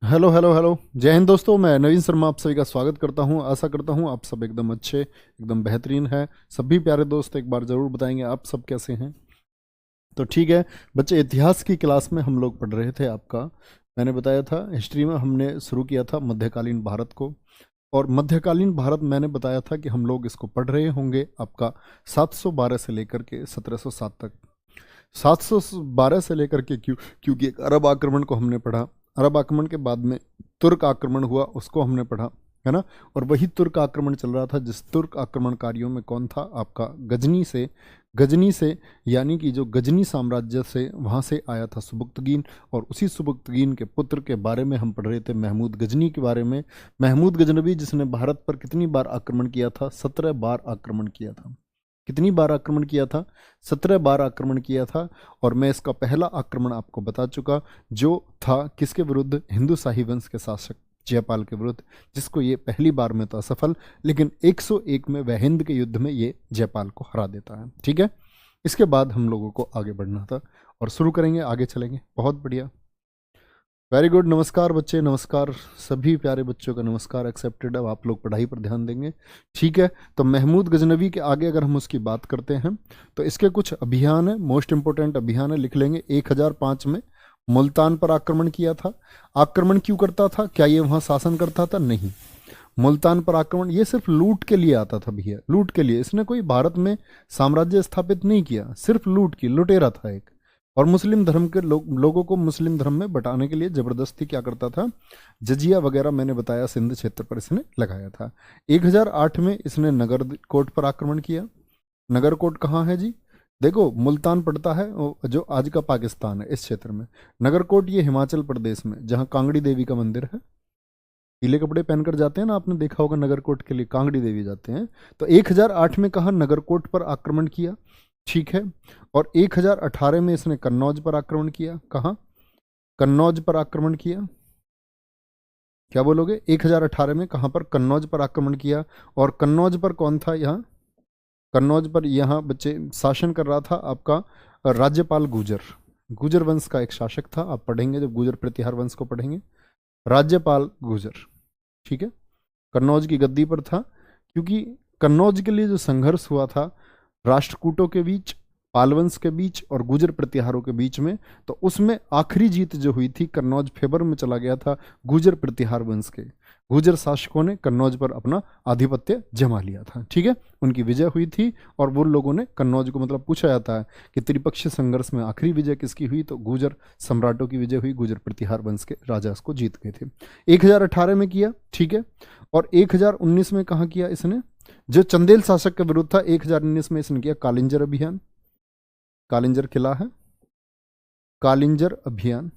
Hello hello hello. जय हिंद दोस्तों, मैं नवीन शर्मा आप सभी का स्वागत करता हूं। आशा करता हूं आप सब एकदम अच्छे, एकदम बेहतरीन हैं। सभी प्यारे दोस्त एक बार ज़रूर बताएंगे आप सब कैसे हैं। तो ठीक है बच्चे, इतिहास की क्लास में हम लोग पढ़ रहे थे आपका। मैंने बताया था हिस्ट्री में हमने शुरू किया था मध्यकालीन भारत को। और मध्यकालीन भारत मैंने बताया था कि हम लोग इसको पढ़ रहे होंगे आपका 712 से लेकर के 1707 तक। 712 से लेकर के क्योंकि एक अरब आक्रमण को हमने पढ़ा। अरब आक्रमण के बाद में तुर्क आक्रमण हुआ, उसको हमने पढ़ा, है ना। और वही तुर्क आक्रमण चल रहा था, जिस तुर्क आक्रमणकारियों में कौन था आपका गजनी से यानी कि जो गजनी साम्राज्य से वहाँ से आया था सुबुक्तगीन। और उसी सुबुक्तगीन के पुत्र के बारे में हम पढ़ रहे थे, महमूद गजनी के बारे में। महमूद गजनबी जिसने भारत पर कितनी बार आक्रमण किया था? 17 बार आक्रमण किया था। कितनी बार आक्रमण किया था? 17 बार आक्रमण किया था। और मैं इसका पहला आक्रमण आपको बता चुका, जो था किसके विरुद्ध? हिंदू शाही वंश के शासक जयपाल के विरुद्ध, जिसको ये पहली बार में तो असफल, लेकिन 101 में वह हिंद के युद्ध में ये जयपाल को हरा देता है। ठीक है, इसके बाद हम लोगों को आगे बढ़ना था और शुरू करेंगे, आगे चलेंगे। बहुत बढ़िया, वेरी गुड। नमस्कार बच्चे, नमस्कार। सभी प्यारे बच्चों का नमस्कार एक्सेप्टेड। अब आप लोग पढ़ाई पर ध्यान देंगे, ठीक है। तो महमूद गजनवी के आगे अगर हम उसकी बात करते हैं तो इसके कुछ अभियान है, मोस्ट इंपोर्टेंट अभियान है, लिख लेंगे। 1005 में मुल्तान पर आक्रमण किया था। आक्रमण क्यों करता था? क्या ये वहाँ शासन करता था? नहीं। मुल्तान पर आक्रमण ये सिर्फ लूट के लिए आता था भैया, लूट के लिए। इसने कोई भारत में साम्राज्य स्थापित नहीं किया, सिर्फ लूट की, लुटेरा था एक। और मुस्लिम धर्म के लोगों को मुस्लिम धर्म में बटाने के लिए जबरदस्ती क्या करता था? जजिया वगैरह मैंने बताया, सिंध क्षेत्र पर इसने लगाया था। 1008 में इसने नगरकोट पर आक्रमण किया। नगरकोट कहाँ है जी? देखो, मुल्तान पड़ता है जो आज का पाकिस्तान है, इस क्षेत्र में। नगरकोट ये हिमाचल प्रदेश में, जहाँ कांगड़ी देवी का मंदिर है। पीले कपड़े पहनकर जाते हैं ना, आपने देखा होगा नगरकोट के लिए कांगड़ी देवी जाते हैं। तो 1008 में कहा नगरकोट पर आक्रमण किया, ठीक है। और 1018 में इसने कन्नौज पर आक्रमण किया। कहाँ? कन्नौज पर आक्रमण किया। क्या बोलोगे? 1018 में कहाँ पर? कन्नौज पर आक्रमण किया। और कन्नौज पर कौन था यहाँ? कन्नौज पर यहाँ बच्चे शासन कर रहा था आपका राज्यपाल गुजर। गुजर वंश का एक शासक था, आप पढ़ेंगे जब गुजर प्रतिहार वंश को पढ़ेंगे। राज्यपाल गुजर, ठीक है। कन्नौज की गद्दी पर था, क्योंकि कन्नौज के लिए जो संघर्ष हुआ था राष्ट्रकूटों के बीच, पालवंश के बीच और गुजर प्रतिहारों के बीच में, तो उसमें आखिरी जीत जो हुई थी, कन्नौज फेवर में चला गया था गुजर प्रतिहार वंश के। गुजर शासकों ने कन्नौज पर अपना आधिपत्य जमा लिया था, ठीक है। उनकी विजय हुई थी और वो लोगों ने कन्नौज को, मतलब पूछा जाता है कि त्रिपक्षीय संघर्ष में आखिरी विजय किसकी हुई, तो गुजर सम्राटों की विजय हुई। गुजर प्रतिहार वंश के राजा उसको जीत गए थे। 1018 में किया, ठीक है। और 1019 में कहाँ किया इसने? जो चंदेल शासक के विरुद्ध था, 1019 में इसने किया कालिंजर अभियान। कालिंजर किला है, कालिंजर अभियान,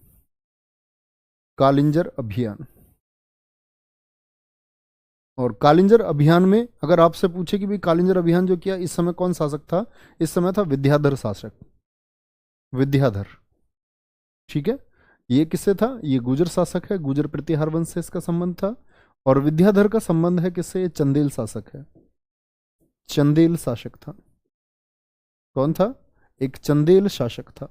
कालिंजर अभियान। और कालिंजर अभियान में अगर आपसे पूछे कि भाई कालिंजर अभियान जो किया, इस समय कौन शासक था? इस समय था विद्याधर शासक, विद्याधर, ठीक है। ये किससे था? ये गुजर शासक है, गुजर प्रतिहार वंश से इसका संबंध था। और विद्याधर का संबंध है किससे? ये चंदेल शासक है, चंदेल शासक था। कौन था? एक चंदेल शासक था।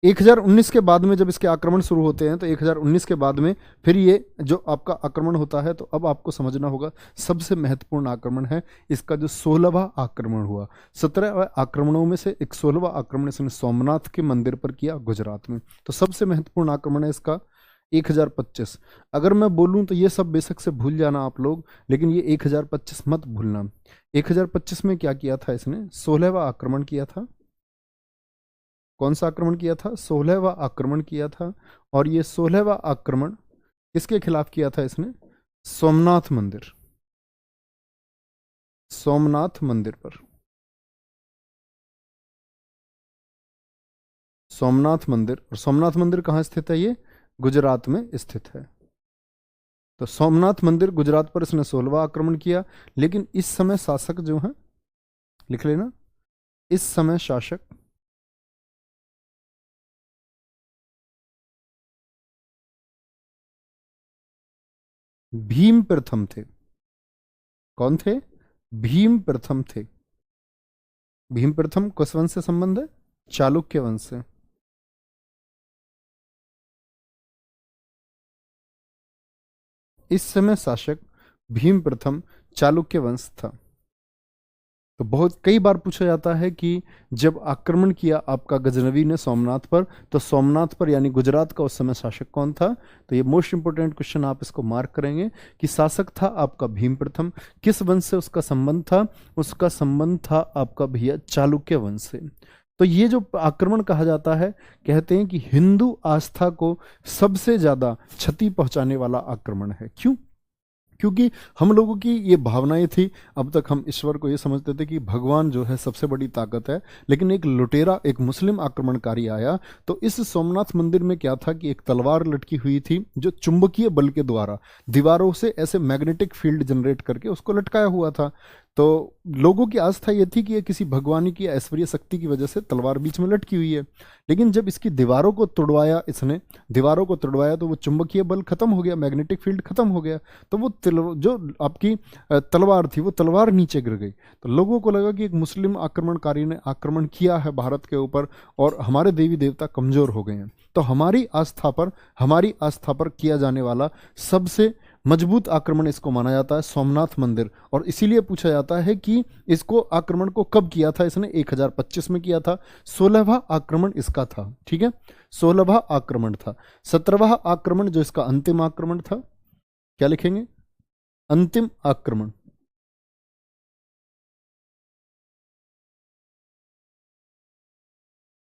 1019 के बाद में जब इसके आक्रमण शुरू होते हैं, तो 1019 के बाद में फिर ये जो आपका आक्रमण होता है, तो अब आपको समझना होगा सबसे महत्वपूर्ण आक्रमण है इसका जो 16वां आक्रमण हुआ। 17 आक्रमणों में से एक 16वां आक्रमण इसने सोमनाथ के मंदिर पर किया, गुजरात में। तो सबसे महत्वपूर्ण आक्रमण है इसका 1025। अगर मैं बोलूं तो ये सब बेशक से भूल जाना आप लोग, लेकिन ये 1025 मत भूलना। 1025 में क्या किया था इसने? 16वां आक्रमण किया था। कौन सा आक्रमण किया था? 16वां आक्रमण किया था। और ये 16वां आक्रमण किसके खिलाफ किया था इसने? सोमनाथ मंदिर, सोमनाथ मंदिर पर। सोमनाथ मंदिर, और सोमनाथ मंदिर कहाँ स्थित है? ये गुजरात में स्थित है। तो सोमनाथ मंदिर गुजरात पर इसने 16वां आक्रमण किया। लेकिन इस समय शासक जो है, लिख लेना, इस समय शासक भीम प्रथम थे। कौन थे? भीम प्रथम थे। भीम प्रथम किस वंश से संबंध है? चालुक्य वंश से। इस समय शासक भीम प्रथम चालुक्य वंश था। तो बहुत कई बार पूछा जाता है कि जब आक्रमण किया आपका गजनवी ने सोमनाथ पर, तो सोमनाथ पर यानी गुजरात का उस समय शासक कौन था? तो ये मोस्ट इंपोर्टेंट क्वेश्चन, आप इसको मार्क करेंगे कि शासक था आपका भीम प्रथम। किस वंश से उसका संबंध था? उसका संबंध था आपका भैया चालुक्य वंश से। तो ये जो आक्रमण कहा जाता है, कहते हैं कि हिंदू आस्था को सबसे ज्यादा क्षति पहुंचाने वाला आक्रमण है। क्यों? क्योंकि हम लोगों की ये भावनाएं थी, अब तक हम ईश्वर को ये समझते थे कि भगवान जो है सबसे बड़ी ताकत है, लेकिन एक लुटेरा, एक मुस्लिम आक्रमणकारी आया, तो इस सोमनाथ मंदिर में क्या था कि एक तलवार लटकी हुई थी जो चुंबकीय बल के द्वारा दीवारों से ऐसे मैग्नेटिक फील्ड जनरेट करके उसको लटकाया हुआ था। तो लोगों की आस्था ये थी कि ये किसी भगवान की ऐश्वर्य शक्ति की वजह से तलवार बीच में लटकी हुई है। लेकिन जब इसकी दीवारों को तोड़वाया, इसने दीवारों को तोड़वाया, तो वो चुंबकीय बल खत्म हो गया, मैग्नेटिक फील्ड खत्म हो गया, तो वो जो आपकी तलवार थी वो तलवार नीचे गिर गई। तो लोगों को लगा कि एक मुस्लिम आक्रमणकारी ने आक्रमण किया है भारत के ऊपर और हमारे देवी देवता कमजोर हो गए हैं। तो हमारी आस्था पर किया जाने वाला सबसे मजबूत आक्रमण इसको माना जाता है सोमनाथ मंदिर। और इसीलिए पूछा जाता है कि इसको आक्रमण को कब किया था? इसने 1025 में किया था। 16वां आक्रमण इसका था। ठीक है, 16वां आक्रमण था। 17वां आक्रमण जो इसका अंतिम आक्रमण था, क्या लिखेंगे? अंतिम आक्रमण।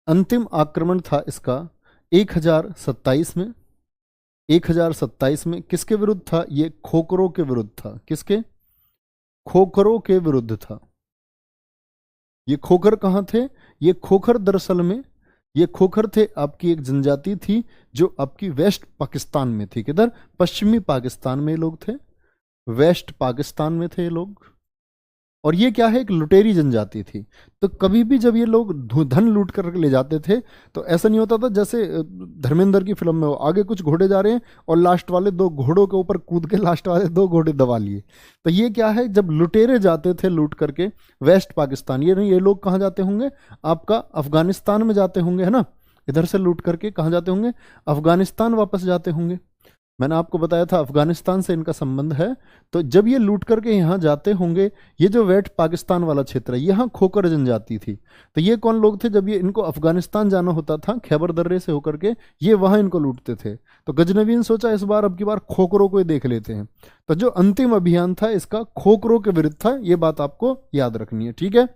अंतिम आक्रमण था इसका 1027 में। 1027 में किसके विरुद्ध था? ये खोखरों के विरुद्ध था। किसके? खोखरों के विरुद्ध था। ये खोखर कहां थे? ये खोखर दरअसल में ये खोखर थे आपकी एक जनजाति थी जो आपकी वेस्ट पाकिस्तान में थी। किधर? पश्चिमी पाकिस्तान में लोग थे, वेस्ट पाकिस्तान में थे ये लोग। और ये क्या है? एक लुटेरी जनजाति थी। तो कभी भी जब ये लोग धन लूट कर ले जाते थे तो ऐसा नहीं होता था जैसे धर्मेंद्र की फिल्म में हो, आगे कुछ घोड़े जा रहे हैं और लास्ट वाले दो घोड़ों के ऊपर कूद के लास्ट वाले दो घोड़े दबा लिए। तो ये क्या है? जब लुटेरे जाते थे लूट करके वेस्ट पाकिस्तान, ये नहीं, ये लोग कहाँ जाते होंगे? आपका अफगानिस्तान में जाते होंगे, है ना? इधर से लूट करके कहाँ जाते होंगे? अफगानिस्तान वापस जाते होंगे। मैंने आपको बताया था अफगानिस्तान से इनका संबंध है। तो जब ये लूट करके यहाँ जाते होंगे, ये जो वेस्ट पाकिस्तान वाला क्षेत्र है, यहाँ खोकर जनजाति थी। तो ये कौन लोग थे? जब ये इनको अफगानिस्तान जाना होता था खैबर दर्रे से होकर के, ये वहां इनको लूटते थे। तो गजनवी ने सोचा इस बार, अब की बार खोखरों को ही देख लेते हैं। तो जो अंतिम अभियान था इसका खोखरों के विरुद्ध था। ये बात आपको याद रखनी है, ठीक है?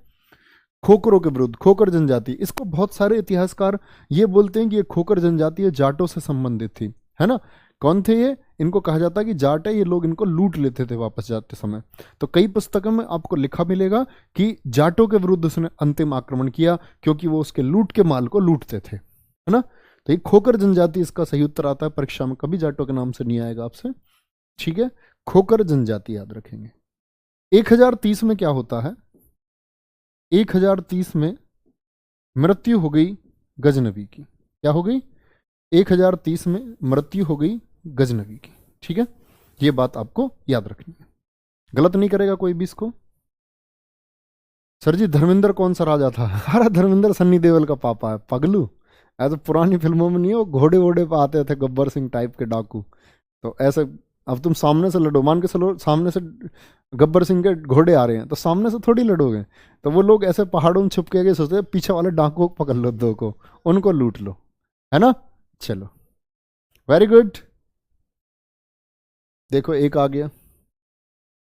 खोखरों के विरुद्ध, खोकर जनजाति। इसको बहुत सारे इतिहासकार ये बोलते हैं कि ये खोकर जनजाति जाटों से संबंधित थी, है ना? कौन थे ये? इनको कहा जाता है कि जाट है, ये लोग इनको लूट लेते थे वापस जाते समय। तो कई पुस्तकों में आपको लिखा मिलेगा कि जाटों के विरुद्ध उसने अंतिम आक्रमण किया क्योंकि वो उसके लूट के माल को लूटते थे, है ना? तो ये खोकर जनजाति इसका सही उत्तर आता है। परीक्षा में कभी जाटों के नाम से नहीं आएगा आपसे, ठीक है? खोकर जनजाति याद रखेंगे। 1030 में क्या होता है? 1030 में मृत्यु हो गई गजनवी की। क्या हो गई? 1030 में मृत्यु हो गई गजनवी की, ठीक है? ये बात आपको याद रखनी है, गलत नहीं करेगा कोई भी इसको। सर जी धर्मेंद्र कौन सा राजा था? अरे धर्मेंद्र सन्नी देओल का पापा है, पगलू। ऐसे पुरानी फिल्मों में नहीं है वो घोड़े वोड़े पे आते थे, गब्बर सिंह टाइप के डाकू। तो ऐसे अब तुम सामने से लड़ो, मान के चलो सामने से गब्बर सिंह के घोड़े आ रहे हैं, तो सामने से थोड़ी लड़ोगे। तो वो लोग ऐसे पहाड़ों में छुप के सोचते पीछे वाले डाकुओं को पकड़ लो, दो को, उनको लूट लो, है ना? चलो, वेरी गुड। देखो एक आ गया,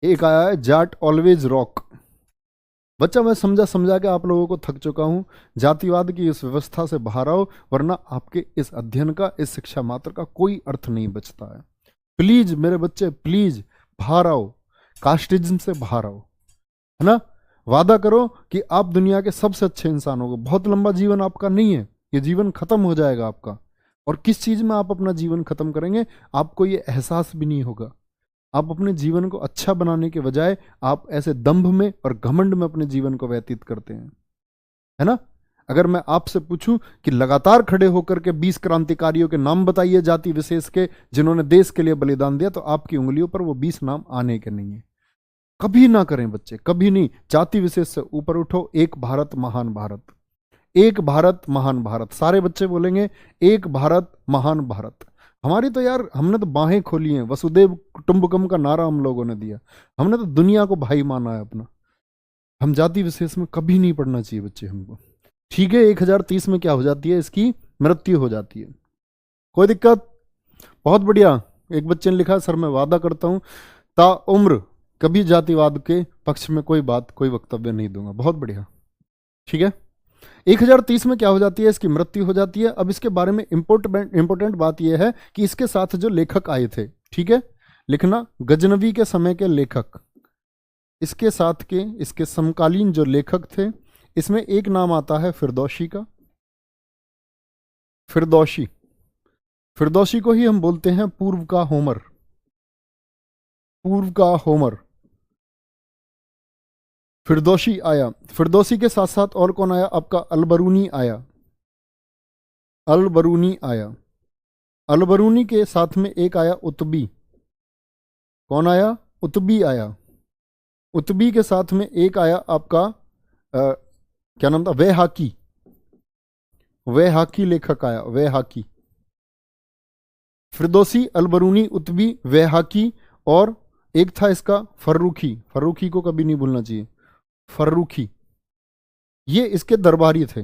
एक आया है जाट ऑलवेज रॉक। बच्चा मैं समझा के आप लोगों को थक चुका हूं। जातिवाद की इस व्यवस्था से बाहर आओ, वरना आपके इस अध्ययन का, इस शिक्षा मात्र का कोई अर्थ नहीं बचता है। प्लीज मेरे बच्चे, प्लीज बाहर आओ, कास्टिज्म से बाहर आओ, है ना? वादा करो कि आप दुनिया के सबसे अच्छे इंसान होगे। बहुत लंबा जीवन आपका नहीं है, ये जीवन खत्म हो जाएगा आपका। और किस चीज में आप अपना जीवन खत्म करेंगे आपको ये एहसास भी नहीं होगा। आप अपने जीवन को अच्छा बनाने के बजाय आप ऐसे दंभ में और घमंड में अपने जीवन को व्यतीत करते हैं, है ना? अगर मैं आपसे पूछूं कि लगातार खड़े होकर के 20 क्रांतिकारियों के नाम बताइए जाति विशेष के जिन्होंने देश के लिए बलिदान दिया, तो आपकी उंगलियों पर वो 20 नाम आने के नहीं है। कभी ना करें बच्चे, कभी नहीं। जाति विशेष से ऊपर उठो। एक भारत महान भारत, एक भारत महान भारत। सारे बच्चे बोलेंगे एक भारत महान भारत। हमारी तो यार, हमने तो बाहें खोली हैं, वसुदेव कुटुंबकम का नारा हम लोगों ने दिया, हमने तो दुनिया को भाई माना है अपना। हम जाति विशेष में कभी नहीं पढ़ना चाहिए बच्चे हमको। ठीक है, 1030 में क्या हो जाती है, इसकी मृत्यु हो जाती है, कोई दिक्कत? बहुत बढ़िया। एक बच्चे ने लिखा, सर मैं वादा करता हूं ता उम्र कभी जातिवाद के पक्ष में कोई बात, कोई वक्तव्य नहीं दूंगा। बहुत बढ़िया, ठीक है। 1030 में क्या हो जाती है, इसकी मृत्यु हो जाती है। अब इसके बारे में इंपॉर्टेंट बात यह है कि इसके साथ जो लेखक आए थे, ठीक है, लिखना, गजनवी के समय के लेखक, इसके साथ के, इसके समकालीन जो लेखक थे, इसमें एक नाम आता है फिरदौसी का। फिरदौसी, फिरदौसी को ही हम बोलते हैं पूर्व का होमर, पूर्व का होमर। फिरदौसी आया, फिरदौसी के साथ साथ और कौन आया आपका, अलबरूनी आया, अलबरूनी आया। अलबरूनी के साथ में एक आया उतबी। कौन आया, उतबी आया। उतबी के साथ में एक आया आपका क्या नाम था, वैहाकी, वैहाकी लेखक आया, वैहाकी। फिरदौसी, अलबरूनी, उतबी, वैहाकी, और एक था इसका फर्रुखी। फर्रुखी को कभी नहीं भूलना चाहिए, फर्रुखी। ये इसके दरबारी थे,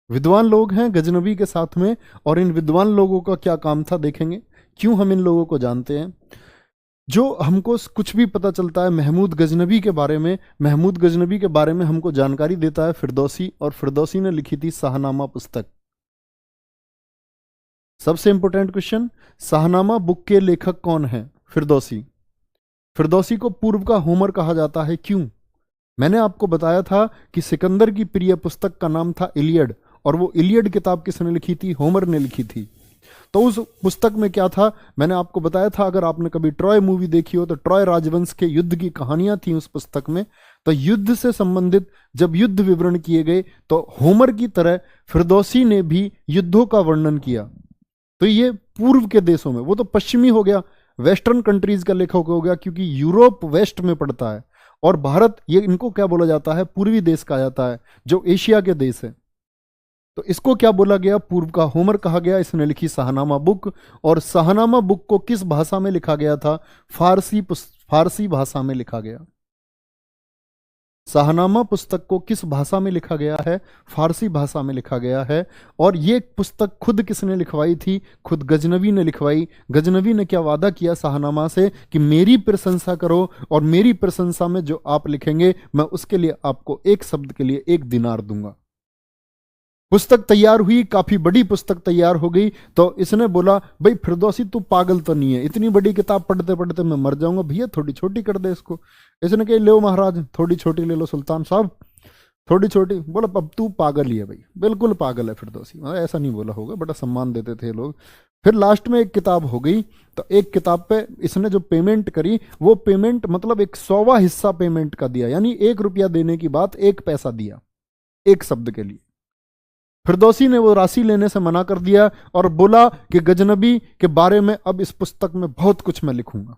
विद्वान लोग हैं गजनबी के साथ में। और इन विद्वान लोगों का क्या काम था देखेंगे, क्यों हम इन लोगों को जानते हैं। जो हमको कुछ भी पता चलता है महमूद गजनबी के बारे में, महमूद गजनबी के बारे में हमको जानकारी देता है फिरदौसी, और फिरदौसी ने लिखी थी शाहनामा पुस्तक। सबसे इंपॉर्टेंट क्वेश्चन, शाहनामा बुक के लेखक कौन है, फिरदौसी। फिरदौसी को पूर्व का होमर कहा जाता है, क्यों? मैंने आपको बताया था कि सिकंदर की प्रिय पुस्तक का नाम था इलियड, और वो इलियड किताब किसने लिखी थी, होमर ने लिखी थी। तो उस पुस्तक में क्या था, मैंने आपको बताया था, अगर आपने कभी ट्रॉय मूवी देखी हो तो ट्रॉय राजवंश के युद्ध की कहानियां थी उस पुस्तक में। तो युद्ध से संबंधित जब युद्ध विवरण किए गए तो होमर की तरह फिरदौसी ने भी युद्धों का वर्णन किया। तो ये पूर्व के देशों में, वो तो पश्चिमी हो गया, वेस्टर्न कंट्रीज का लेखक हो गया, क्योंकि यूरोप वेस्ट में पड़ता है और भारत, ये इनको क्या बोला जाता है, पूर्वी देश कहा जाता है, जो एशिया के देश है। तो इसको क्या बोला गया, पूर्व का होमर कहा गया। इसने लिखी शाहनामा बुक, और शाहनामा बुक को किस भाषा में लिखा गया था, फारसी भाषा में लिखा गया। शाहनामा पुस्तक को किस भाषा में लिखा गया है, फारसी भाषा में लिखा गया है। और ये पुस्तक खुद किसने लिखवाई थी, खुद गजनवी ने लिखवाई। गजनवी ने क्या वादा किया शाहनामा से कि मेरी प्रशंसा करो, और मेरी प्रशंसा में जो आप लिखेंगे मैं उसके लिए आपको एक शब्द के लिए 1 दिनार दूंगा। पुस्तक तैयार हुई, काफी बड़ी पुस्तक तैयार हो गई। तो इसने बोला, भाई फिरदौसी तू पागल तो नहीं है, इतनी बड़ी किताब पढ़ते पढ़ते मैं मर जाऊंगा, भैया थोड़ी छोटी कर दे इसको। इसने कहा लो महाराज, थोड़ी छोटी ले लो सुल्तान साहब, थोड़ी छोटी। बोला अब तू पागल ही है भाई, बिल्कुल पागल है फिरदौसी। ऐसा नहीं बोला होगा, बड़ा सम्मान देते थे लोग। फिर लास्ट में एक किताब हो गई, तो एक किताब पे इसने जो पेमेंट करी, वो पेमेंट मतलब 100वां हिस्सा पेमेंट का दिया, यानी 1 रुपया देने की बात 1 पैसा दिया एक शब्द के लिए। फिरदौसी ने वो राशि लेने से मना कर दिया और बोला कि गजनबी के बारे में अब इस पुस्तक में बहुत कुछ मैं लिखूंगा।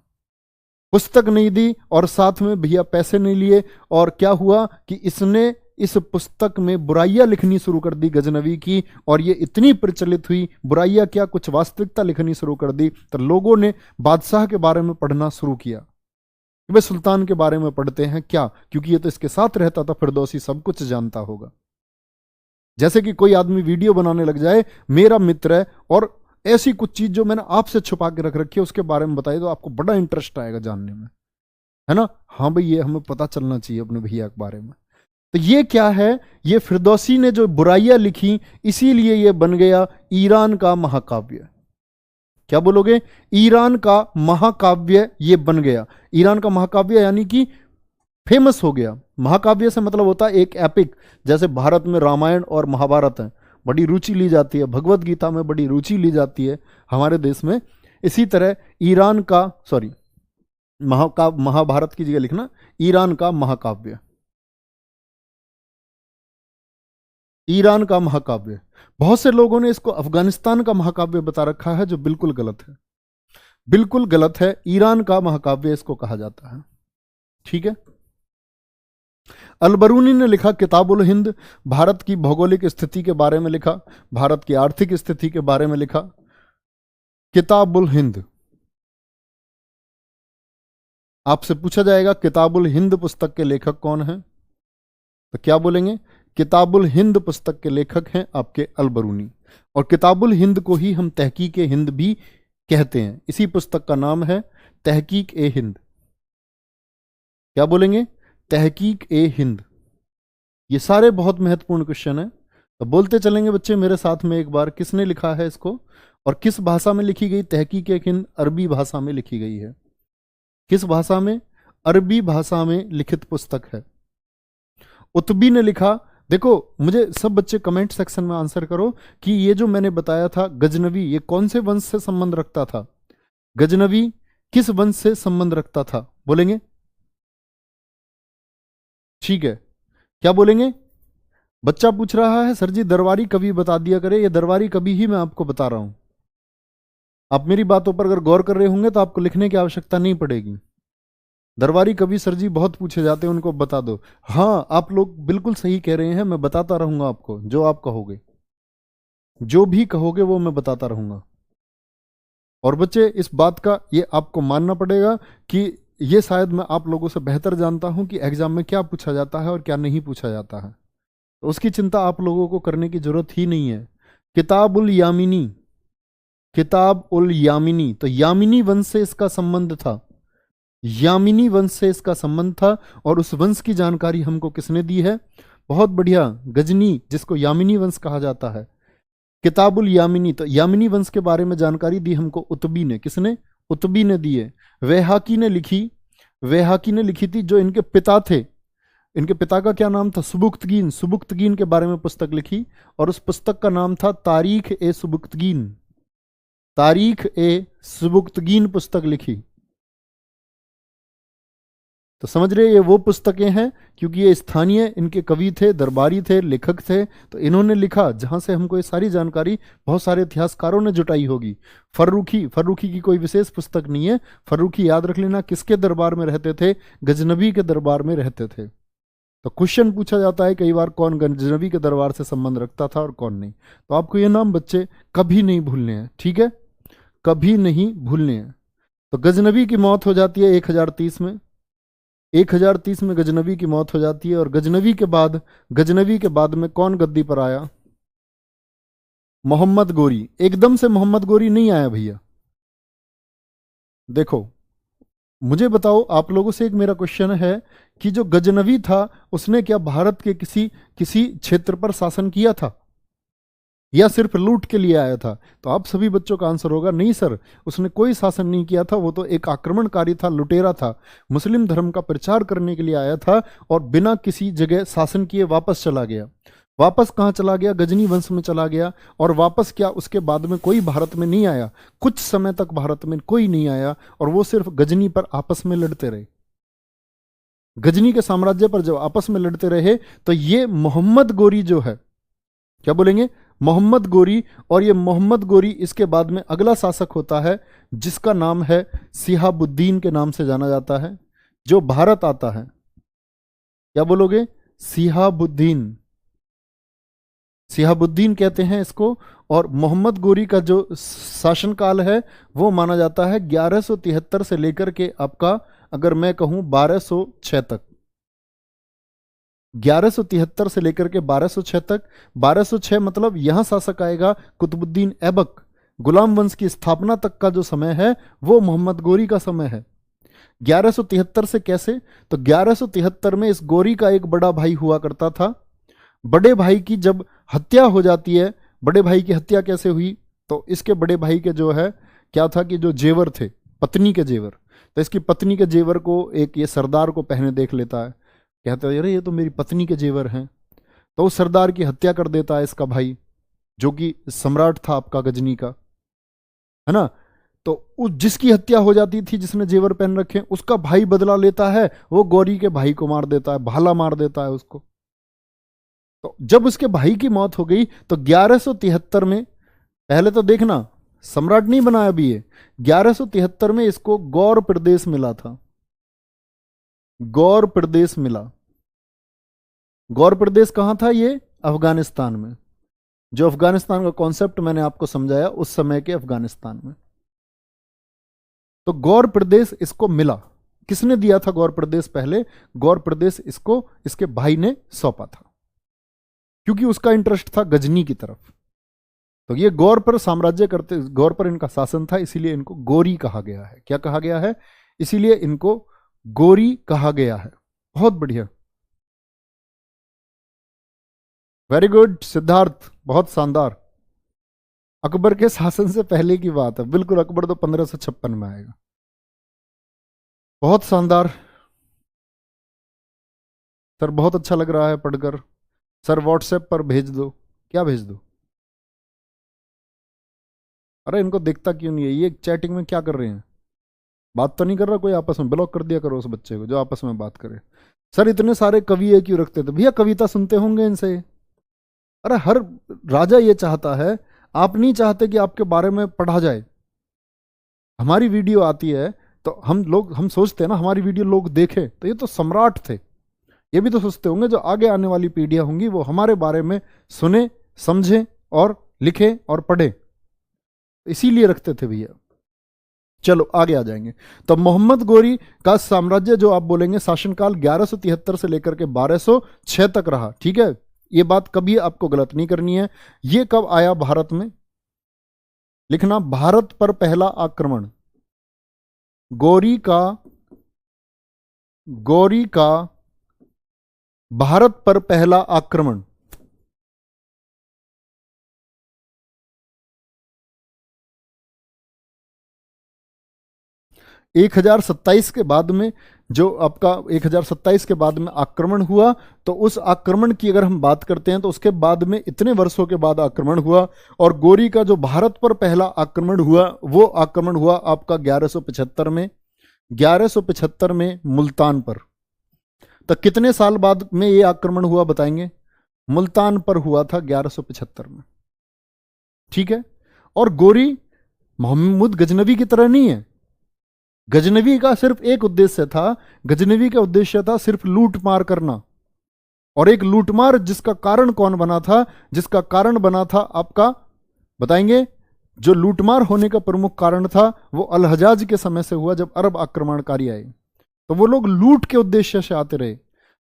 पुस्तक नहीं दी और साथ में भैया पैसे नहीं लिए। और क्या हुआ कि इसने इस पुस्तक में बुराइयां लिखनी शुरू कर दी गजनवी की, और ये इतनी प्रचलित हुई, बुराइयां क्या कुछ वास्तविकता लिखनी शुरू कर दी। तो लोगों ने बादशाह के बारे में पढ़ना शुरू किया, वे सुल्तान के बारे में पढ़ते हैं क्या, क्योंकि ये तो इसके साथ रहता था, फिरदौसी सब कुछ जानता होगा। जैसे कि कोई आदमी वीडियो बनाने लग जाए, मेरा मित्र है, और ऐसी कुछ चीज जो मैंने आपसे छुपा के रख रखी है उसके बारे में बताइए, तो आपको बड़ा इंटरेस्ट आएगा जानने में, है ना। हाँ भाई, ये हमें पता चलना चाहिए अपने भैया के बारे में। तो ये क्या है, ये फिरदौसी ने जो बुराइयां लिखी, इसीलिए ये बन गया ईरान का महाकाव्य। क्या बोलोगे, ईरान का महाकाव्य ये बन गया। ईरान का महाकाव्य यानी कि फेमस हो गया। महाकाव्य से मतलब होता है एक एपिक, जैसे भारत में रामायण और महाभारत है, बड़ी रुचि ली जाती है, भगवत गीता में बड़ी रुचि ली जाती है हमारे देश में। इसी तरह ईरान का, सॉरी, महाभारत की जगह लिखना ईरान का महाकाव्य, ईरान का महाकाव्य। बहुत से लोगों ने इसको अफगानिस्तान का महाकाव्य बता रखा है, जो बिल्कुल गलत है, बिल्कुल गलत है। ईरान का महाकाव्य इसको कहा जाता है, ठीक है। अलबरूनी ने लिखा किताबुल हिंद, भारत की भौगोलिक स्थिति के बारे में लिखा, भारत की आर्थिक स्थिति के बारे में लिखा। किताबुल हिंद। आपसे पूछा जाएगा किताबुल हिंद पुस्तक के लेखक कौन है, तो क्या बोलेंगे? किताबुल हिंद पुस्तक के लेखक हैं आपके अल-बरूनी। और किताबुल हिंद को ही हम तहकीक ए हिंद भी कहते हैं। इसी पुस्तक का नाम है तहकीक ए हिंद। क्या बोलेंगे? तहकीक ए हिंद। ये सारे बहुत महत्वपूर्ण क्वेश्चन है, तो बोलते चलेंगे बच्चे मेरे साथ में एक बार, किसने लिखा है इसको और किस भाषा में लिखी गई? तहकीक ए हिंद अरबी भाषा में लिखी गई है। किस भाषा में? अरबी भाषा में लिखित पुस्तक है। उतबी ने लिखा। देखो, मुझे सब बच्चे कमेंट सेक्शन में आंसर करो कि ये जो मैंने बताया था गजनवी, ये कौन से वंश से संबंध रखता था? गजनवी किस वंश से संबंध रखता था? बोलेंगे? ठीक है, क्या बोलेंगे? बच्चा पूछ रहा है सर जी दरबारी कवि बता दिया करे। ये दरबारी कवि ही मैं आपको बता रहा हूं। आप मेरी बातों पर अगर गौर कर रहे होंगे तो आपको लिखने की आवश्यकता नहीं पड़ेगी। दरबारी कवि सर जी बहुत पूछे जाते हैं, उनको बता दो। हाँ, आप लोग बिल्कुल सही कह रहे हैं, मैं बताता रहूंगा आपको। जो आप कहोगे, जो भी कहोगे वो मैं बताता रहूंगा। और बच्चे इस बात का ये आपको मानना पड़ेगा कि ये शायद मैं आप लोगों से बेहतर जानता हूं कि एग्जाम में क्या पूछा जाता है और क्या नहीं पूछा जाता है। तो उसकी चिंता आप लोगों को करने की जरूरत ही नहीं है। किताब उल यामिनी, किताब उल यामिनी, तो यामिनी वंश से इसका संबंध था। यामिनी वंश से इसका संबंध था। और उस वंश की जानकारी हमको किसने दी है? बहुत बढ़िया, गजनी, जिसको यामिनी वंश कहा जाता है। किताबुल यामिनी, तो यामिनी वंश के बारे में जानकारी दी हमको उतबी ने। किसने? उतबी ने दी है। वैहाकी ने लिखी, वैहाकी ने लिखी थी, जो इनके पिता थे। इनके पिता का क्या नाम था? सुबुक्तगीन। सुबुक्तगीन के बारे में पुस्तक लिखी और उस पुस्तक का नाम था तारीख ए सुबुक्तगीन। तारीख ए सुबुक्तगीन पुस्तक लिखी। तो समझ रहे, ये वो पुस्तकें हैं क्योंकि ये स्थानीय इनके कवि थे, दरबारी थे, लेखक थे, तो इन्होंने लिखा जहां से हमको ये सारी जानकारी बहुत सारे इतिहासकारों ने जुटाई होगी। फर्रुखी, फर्रुखी की कोई विशेष पुस्तक नहीं है। फर्रुखी याद रख लेना किसके दरबार में रहते थे? गजनबी के दरबार में रहते थे। तो क्वेश्चन पूछा जाता है कई बार कौन गजनबी के दरबार से संबंध रखता था और कौन नहीं। तो आपको ये नाम बच्चे कभी नहीं भूलने हैं, ठीक है? कभी नहीं भूलने हैं। तो गजनबी की मौत हो जाती है 1030 में। 1030 में गजनबी की मौत हो जाती है। और गजनबी के बाद में कौन गद्दी पर आया? मोहम्मद गोरी। एकदम से मोहम्मद गोरी नहीं आया भैया। देखो, मुझे बताओ, आप लोगों से एक मेरा क्वेश्चन है कि जो गजनवी था उसने क्या भारत के किसी किसी क्षेत्र पर शासन किया था या सिर्फ लूट के लिए आया था? तो आप सभी बच्चों का आंसर होगा नहीं सर, उसने कोई शासन नहीं किया था। वो तो एक आक्रमणकारी था, लुटेरा था, मुस्लिम धर्म का प्रचार करने के लिए आया था और बिना किसी जगह शासन किए वापस चला गया। वापस कहाँ चला गया? गजनी वंश में चला गया। और वापस क्या, उसके बाद में कोई भारत में नहीं आया। कुछ समय तक भारत में कोई नहीं आया और वो सिर्फ गजनी पर आपस में लड़ते रहे। गजनी के साम्राज्य पर जब आपस में लड़ते रहे तो ये मोहम्मद गोरी जो है, क्या बोलेंगे? मोहम्मद गोरी। और ये मोहम्मद गोरी इसके बाद में अगला शासक होता है जिसका नाम है सिहाबुद्दीन के नाम से जाना जाता है, जो भारत आता है। क्या बोलोगे? सिहाबुद्दीन। सिहाबुद्दीन कहते हैं इसको। और मोहम्मद गोरी का जो शासनकाल है वो माना जाता है 1173 से लेकर के आपका, अगर मैं कहूं 1206 तक। 1173 से लेकर के 1206 तक। 1206 मतलब यहां शासक आएगा कुतुबुद्दीन ऐबक। गुलाम वंश की स्थापना तक का जो समय है वो मोहम्मद गोरी का समय है। 1173 से कैसे? तो 1173 में इस गोरी का एक बड़ा भाई हुआ करता था। बड़े भाई की जब हत्या हो जाती है, बड़े भाई की हत्या कैसे हुई? तो इसके बड़े भाई के जो है क्या था कि जो जेवर थे, पत्नी के जेवर, तो इसकी पत्नी के जेवर को एक ये सरदार को पहने देख लेता है। कहता है अरे ये तो मेरी पत्नी के जेवर हैं। तो उस सरदार की हत्या कर देता है इसका भाई, जो कि सम्राट था आपका गजनी का, है ना। तो उस जिसकी हत्या हो जाती थी, जिसने जेवर पहन रखे, उसका भाई बदला लेता है, वो गौरी के भाई को मार देता है, भाला मार देता है उसको। तो जब उसके भाई की मौत हो गई तो 1173 में, पहले तो देखना सम्राट नहीं बनाया अभी ये, 1173 में इसको गौर प्रदेश मिला था। गौर प्रदेश मिला। गौर प्रदेश कहां था? ये अफगानिस्तान में। जो अफगानिस्तान का कॉन्सेप्ट मैंने आपको समझाया, उस समय के अफगानिस्तान में। तो गौर प्रदेश इसको मिला। किसने दिया था गौर प्रदेश? पहले गौर प्रदेश इसको इसके भाई ने सौंपा था, क्योंकि उसका इंटरेस्ट था गजनी की तरफ। तो ये गौर पर साम्राज्य करते, गौर पर इनका शासन था, इसीलिए इनको गोरी कहा गया है। क्या कहा गया है? इसीलिए इनको गोरी कहा गया है। बहुत बढ़िया, वेरी गुड सिद्धार्थ, बहुत शानदार। अकबर के शासन से पहले की बात है, बिल्कुल। अकबर तो 1556 में आएगा। बहुत शानदार सर, बहुत अच्छा लग रहा है पढ़कर। सर व्हाट्सएप पर भेज दो। क्या भेज दो? अरे इनको दिखता क्यों नहीं है? ये चैटिंग में क्या कर रहे हैं? बात तो नहीं कर रहा कोई आपस में? ब्लॉक कर दिया करो उस बच्चे को जो आपस में बात करे। सर इतने सारे कवि है क्यों रखते थे भैया? कविता सुनते होंगे इनसे। अरे हर राजा ये चाहता है, आप नहीं चाहते कि आपके बारे में पढ़ा जाए। हमारी वीडियो आती है तो हम सोचते हैं ना हमारी वीडियो लोग देखें, तो ये तो सम्राट थे। ये भी तो सोचते होंगे जो आगे आने वाली पीढ़ियां होंगी वो हमारे बारे में सुने, समझें और लिखें और पढ़ें, इसीलिए रखते थे भैया। चलो आगे आ जाएंगे। तो मोहम्मद गोरी का साम्राज्य जो आप बोलेंगे शासनकाल 1173 से लेकर के 1206 तक रहा। ठीक है, ये बात कभी आपको गलत नहीं करनी है। ये कब आया भारत में? लिखना, भारत पर पहला आक्रमण। गौरी का भारत पर पहला आक्रमण 1027 के बाद में, जो आपका 1027 के बाद में आक्रमण हुआ, तो उस आक्रमण की अगर हम बात करते हैं तो उसके बाद में इतने वर्षों के बाद आक्रमण हुआ। और गोरी का जो भारत पर पहला आक्रमण हुआ वो आक्रमण हुआ आपका 1175 में। 1175 में मुल्तान पर। तो कितने साल बाद में ये आक्रमण हुआ बताएंगे? मुल्तान पर हुआ था 1175 में। ठीक है, और गोरी मोहम्मद गजनवी की तरह नहीं है। गजनवी का सिर्फ एक उद्देश्य था, गजनवी का उद्देश्य था सिर्फ लूट मार करना। और एक लूटमार जिसका कारण कौन बना था? जिसका कारण बना था आपका, बताएंगे? जो लूटमार होने का प्रमुख कारण था वो अल हजाज के समय से हुआ, जब अरब आक्रमणकारी आए। तो वो लोग लूट के उद्देश्य से आते रहे,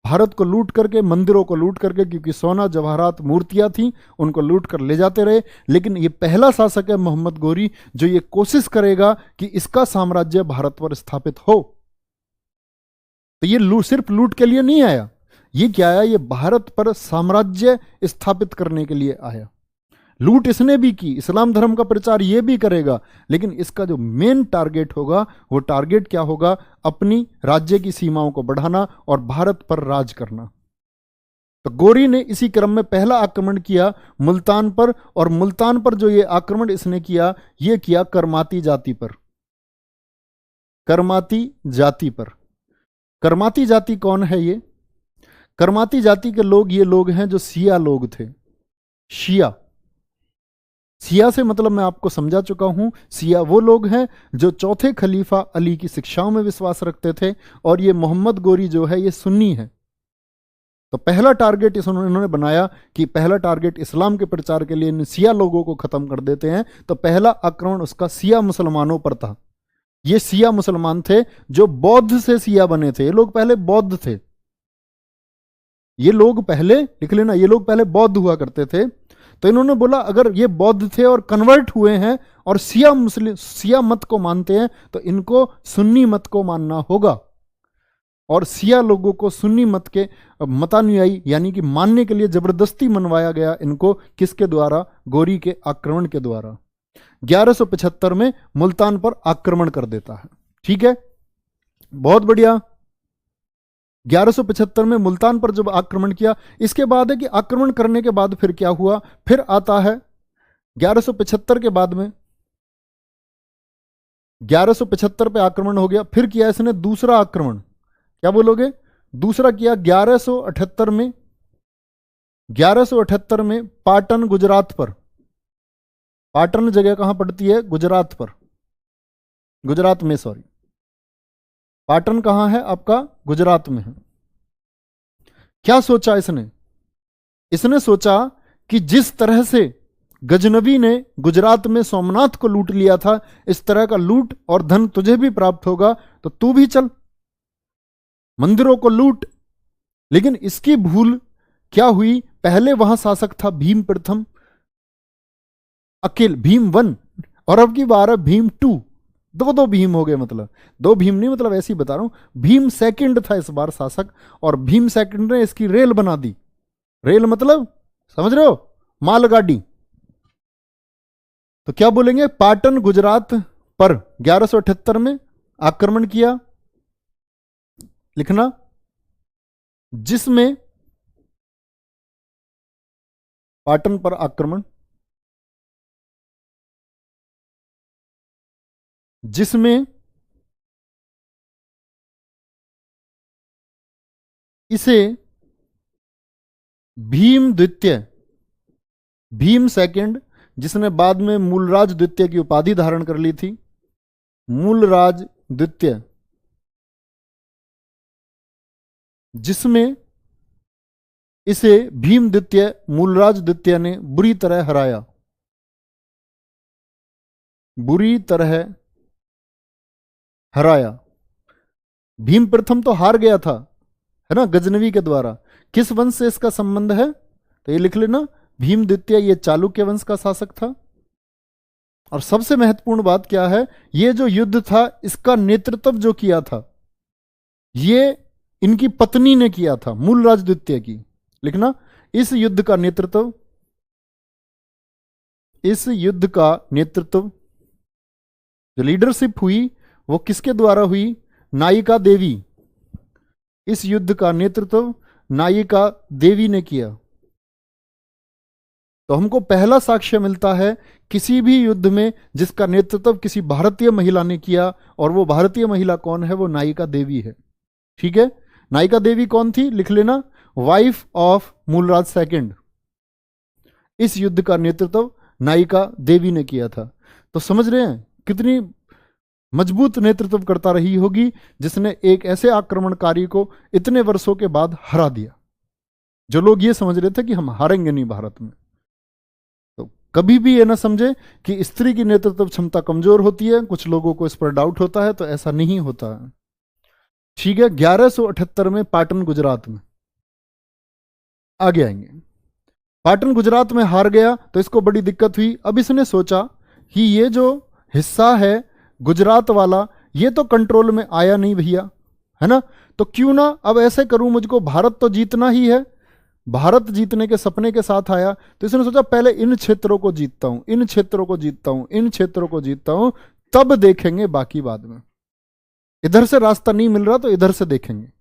भारत को लूट करके, मंदिरों को लूट करके, क्योंकि सोना जवाहरात मूर्तियां थी, उनको लूट कर ले जाते रहे। लेकिन ये पहला शासक है मोहम्मद गोरी जो ये कोशिश करेगा कि इसका साम्राज्य भारत पर स्थापित हो। तो ये सिर्फ लूट के लिए नहीं आया, ये क्या आया? ये भारत पर साम्राज्य स्थापित करने के लिए आया। लूट इसने भी की, इस्लाम धर्म का प्रचार ये भी करेगा, लेकिन इसका जो मेन टारगेट होगा वो टारगेट क्या होगा? अपनी राज्य की सीमाओं को बढ़ाना और भारत पर राज करना। तो गोरी ने इसी क्रम में पहला आक्रमण किया मुल्तान पर, और मुल्तान पर जो ये आक्रमण इसने किया, ये किया करमाती जाति पर। करमाती जाति पर। करमाती जाति कौन है? ये करमाती जाति के लोग ये लोग हैं जो शिया लोग थे। शिया, शिया से मतलब मैं आपको समझा चुका हूं। शिया वो लोग हैं जो चौथे खलीफा अली की शिक्षाओं में विश्वास रखते थे, और ये मोहम्मद गोरी जो है ये सुन्नी है। तो पहला टारगेट इन्होंने बनाया कि पहला टारगेट इस्लाम के प्रचार के लिए शिया लोगों को खत्म कर देते हैं। तो पहला आक्रमण उसका शिया मुसलमानों पर था। ये शिया मुसलमान थे जो बौद्ध से शिया बने थे। ये लोग पहले बौद्ध थे। ये लोग पहले, लिख लेना, ये लोग पहले बौद्ध हुआ करते थे। तो इन्होंने बोला अगर ये बौद्ध थे और कन्वर्ट हुए हैं और शिया मत को मानते हैं, तो इनको सुन्नी मत को मानना होगा। और शिया लोगों को सुन्नी मत के मतानुयायी यानी कि मानने के लिए जबरदस्ती मनवाया गया इनको। किसके द्वारा? गोरी के आक्रमण के द्वारा। 1175 में मुल्तान पर आक्रमण कर देता है। ठीक है, बहुत बढ़िया। 1175 में मुल्तान पर जब आक्रमण किया, इसके बाद है कि आक्रमण करने के बाद फिर क्या हुआ? फिर आता है 1175 के बाद में 1175 पे आक्रमण हो गया, फिर किया इसने दूसरा आक्रमण। क्या बोलोगे? दूसरा किया 1178 में। 1178 में पाटन गुजरात पर। पाटन जगह कहां पड़ती है? गुजरात पर, गुजरात में, सॉरी। पाटन कहां है आपका? गुजरात में है। क्या सोचा इसने? इसने सोचा कि जिस तरह से गजनवी ने गुजरात में सोमनाथ को लूट लिया था, इस तरह का लूट और धन तुझे भी प्राप्त होगा, तो तू भी चल मंदिरों को लूट। लेकिन इसकी भूल क्या हुई, पहले वहां शासक था भीम प्रथम, अकेले भीम वन, और अब की बार है भीम टू। दो दो भीम हो गए, मतलब दो भीम नहीं, मतलब ऐसे ही बता रहा हूं। भीम सेकंड था इस बार शासक, और भीम सेकंड ने इसकी रेल बना दी। रेल मतलब समझ रहे हो, मालगाड़ी। तो क्या बोलेंगे, पाटन गुजरात पर 1178 में आक्रमण किया, लिखना, जिसमें पाटन पर आक्रमण, जिसमें इसे भीम द्वितीय, भीम सेकंड, जिसने बाद में मूलराज द्वितीय की उपाधि धारण कर ली थी, मूलराज द्वितीय, जिसमें इसे भीम द्वितीय, मूलराज द्वितीय ने बुरी तरह हराया, बुरी तरह हराया। भीम प्रथम तो हार गया था, है ना, गजनवी के द्वारा। किस वंश से इसका संबंध है, तो ये लिख लेना, भीम द्वितीय ये चालुक्य वंश का शासक था। और सबसे महत्वपूर्ण बात क्या है, ये जो युद्ध था इसका नेतृत्व जो किया था, ये इनकी पत्नी ने किया था, मूलराज द्वितीय की। लिखना, इस युद्ध का नेतृत्व, इस युद्ध का नेतृत्व, जो लीडरशिप हुई वो किसके द्वारा हुई, नायिका देवी। इस युद्ध का नेतृत्व नायिका देवी ने किया। तो हमको पहला साक्ष्य मिलता है किसी भी युद्ध में जिसका नेतृत्व किसी भारतीय महिला ने किया, और वो भारतीय महिला कौन है, वो नायिका देवी है। ठीक है, नायिका देवी कौन थी, लिख लेना, वाइफ ऑफ मूलराज सेकंड। इस युद्ध का नेतृत्व नायिका देवी ने किया था। तो समझ रहे हैं कितनी मजबूत नेतृत्व करता रही होगी, जिसने एक ऐसे आक्रमणकारी को इतने वर्षों के बाद हरा दिया, जो लोग ये समझ रहे थे कि हम हारेंगे नहीं भारत में। तो कभी भी ये ना समझे कि स्त्री की नेतृत्व क्षमता कमजोर होती है, कुछ लोगों को इस पर डाउट होता है, तो ऐसा नहीं होता है। ठीक है, 1178 में पाटन गुजरात में आगे आएंगे। पाटन गुजरात में हार गया तो इसको बड़ी दिक्कत हुई। अब इसने सोचा कि ये जो हिस्सा है गुजरात वाला, ये तो कंट्रोल में आया नहीं भैया, है ना, तो क्यों ना अब ऐसे करूं, मुझको भारत तो जीतना ही है। भारत जीतने के सपने के साथ आया, तो इसने सोचा पहले इन क्षेत्रों को जीतता हूं, इन क्षेत्रों को जीतता हूं, इन क्षेत्रों को जीतता हूं, तब देखेंगे बाकी बाद में। इधर से रास्ता नहीं मिल रहा तो इधर से देखेंगे।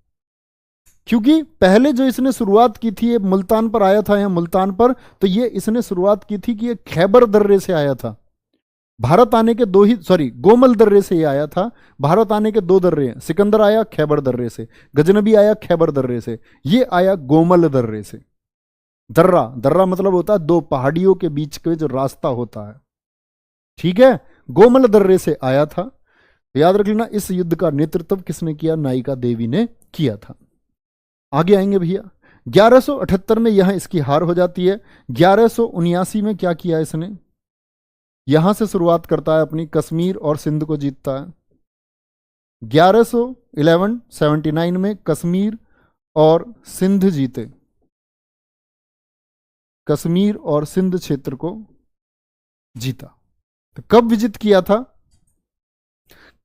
क्योंकि पहले जो इसने शुरुआत की थी, ये मुल्तान पर आया था, यहाँ मुल्तान पर, तो ये इसने शुरुआत की थी कि ये खैबर दर्रे से आया था। भारत आने के दो ही, सॉरी, गोमल दर्रे से ये आया था। भारत आने के दो दर्रे हैं, सिकंदर आया खैबर दर्रे से, गजनबी आया खैबर दर्रे से, ये आया गोमल दर्रे से। दर्रा, दर्रा मतलब होता है दो पहाड़ियों के बीच के जो रास्ता होता है। ठीक है, गोमल दर्रे से आया था। याद रख लेना, इस युद्ध का नेतृत्व किसने किया, नायिका देवी ने किया था। आगे आएंगे भैया, 1178 में यहां इसकी हार हो जाती है। 1179 में क्या किया इसने, यहां से शुरुआत करता है अपनी, कश्मीर और सिंध को जीतता है। 79 में कश्मीर और सिंध जीते, कश्मीर और सिंध क्षेत्र को जीता। तो कब विजित किया था,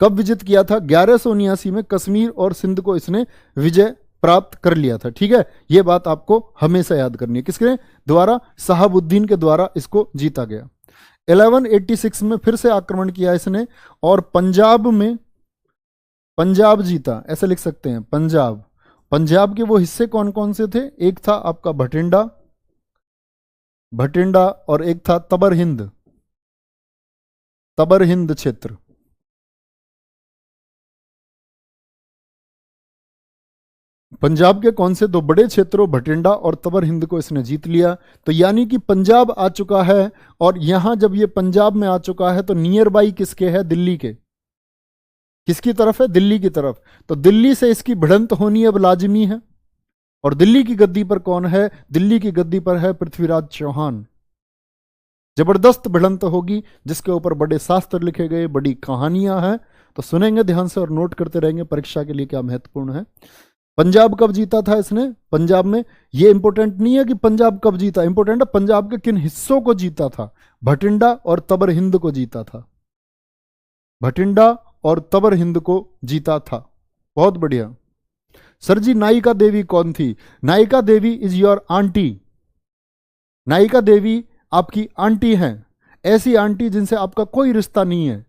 कब विजित किया था, 1179 में कश्मीर और सिंध को इसने विजय प्राप्त कर लिया था। ठीक है, यह बात आपको हमेशा याद करनी है, किसके द्वारा, शहाबुद्दीन के द्वारा इसको जीता गया। 1186 में फिर से आक्रमण किया इसने, और पंजाब में, पंजाब जीता, ऐसे लिख सकते हैं पंजाब। पंजाब के वो हिस्से कौन कौन से थे, एक था आपका भटिंडा, भटिंडा, और एक था तबर हिंद, तबर हिंद क्षेत्र। पंजाब के कौन से दो बड़े क्षेत्रों, भटिंडा और तबर हिंद को इसने जीत लिया। तो यानी कि पंजाब आ चुका है, और यहां जब ये पंजाब में आ चुका है तो नियर बाई किसके है, दिल्ली के। किसकी तरफ है, दिल्ली की तरफ। तो दिल्ली से इसकी भिड़ंत होनी अब लाजमी है। और दिल्ली की गद्दी पर कौन है, दिल्ली की गद्दी पर है पृथ्वीराज चौहान। जबरदस्त भिड़ंत होगी जिसके ऊपर बड़े शास्त्र लिखे गए, बड़ी कहानियां हैं। तो सुनेंगे ध्यान से और नोट करते रहेंगे परीक्षा के लिए क्या महत्वपूर्ण है। पंजाब कब जीता था इसने? पंजाब में, ये इंपॉर्टेंट नहीं है कि पंजाब कब जीता, इंपॉर्टेंट है पंजाब के किन हिस्सों को जीता था। भटिंडा और तबर हिंद को जीता था, भटिंडा और तबर हिंद को जीता था। बहुत बढ़िया। सर जी नायिका देवी कौन थी? नायिका देवी इज योर आंटी। नायिका देवी आपकी आंटी हैं, ऐसी आंटी जिनसे आपका कोई रिश्ता नहीं है।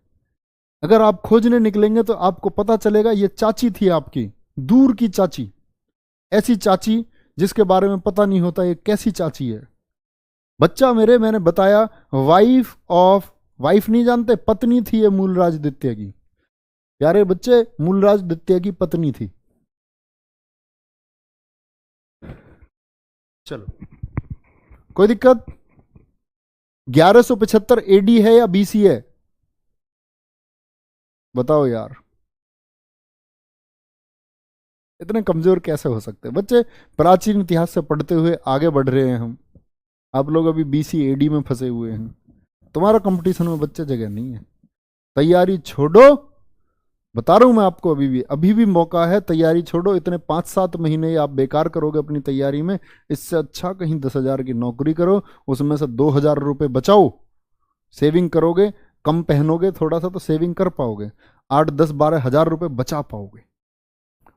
अगर आप खोजने निकलेंगे तो आपको पता चलेगा ये चाची थी आपकी, दूर की चाची। ऐसी चाची जिसके बारे में पता नहीं होता ये कैसी चाची है। बच्चा मेरे, मैंने बताया वाइफ ऑफ, वाइफ नहीं जानते, पत्नी थी ये मूलराज द्वितीय की। प्यारे बच्चे, मूलराज द्वितीय की पत्नी थी। चलो, कोई दिक्कत? 1175 एडी है या बीसी है? बताओ यार, इतने कमजोर कैसे हो सकते हैं बच्चे? प्राचीन इतिहास से पढ़ते हुए आगे बढ़ रहे हैं हम, आप लोग अभी बीसी एडी में फंसे हुए हैं। तुम्हारा कंपटीशन में बच्चे जगह नहीं है। तैयारी छोड़ो, बता रहा हूं मैं आपको, अभी भी मौका है। तैयारी छोड़ो, इतने 5-7 महीने आप बेकार करोगे अपनी तैयारी में। इससे अच्छा कहीं 10,000 की नौकरी करो, उसमें से 2,000 रुपये बचाओ, सेविंग करोगे, कम पहनोगे थोड़ा सा तो सेविंग कर पाओगे, 8-10-12 हज़ार रुपये बचा पाओगे।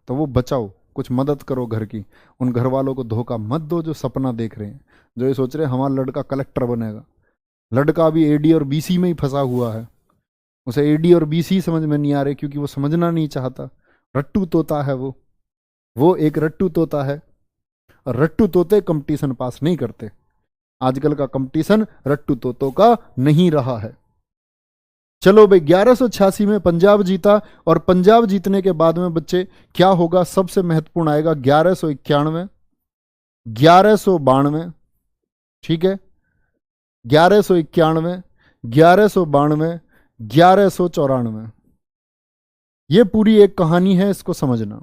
तो वो बचाओ, कुछ मदद करो घर की। उन घर वालों को धोखा मत दो जो सपना देख रहे हैं, जो ये सोच रहे हैं हमारा लड़का कलेक्टर बनेगा। लड़का अभी एडी और बीसी में ही फंसा हुआ है, उसे एडी और बीसी समझ में नहीं आ रहे क्योंकि वो समझना नहीं चाहता। रट्टू तोता है वो एक रट्टू तोता है। और रट्टू तोते कंपटीशन पास नहीं करते। आजकल का कंपटीशन रट्टू तोतों का नहीं रहा है। चलो भाई, 1186 में पंजाब जीता, और पंजाब जीतने के बाद में बच्चे क्या होगा? सबसे महत्वपूर्ण आएगा 1191, 1192, ठीक है, 1191, 1192, 1194। ये पूरी एक कहानी है, इसको समझना।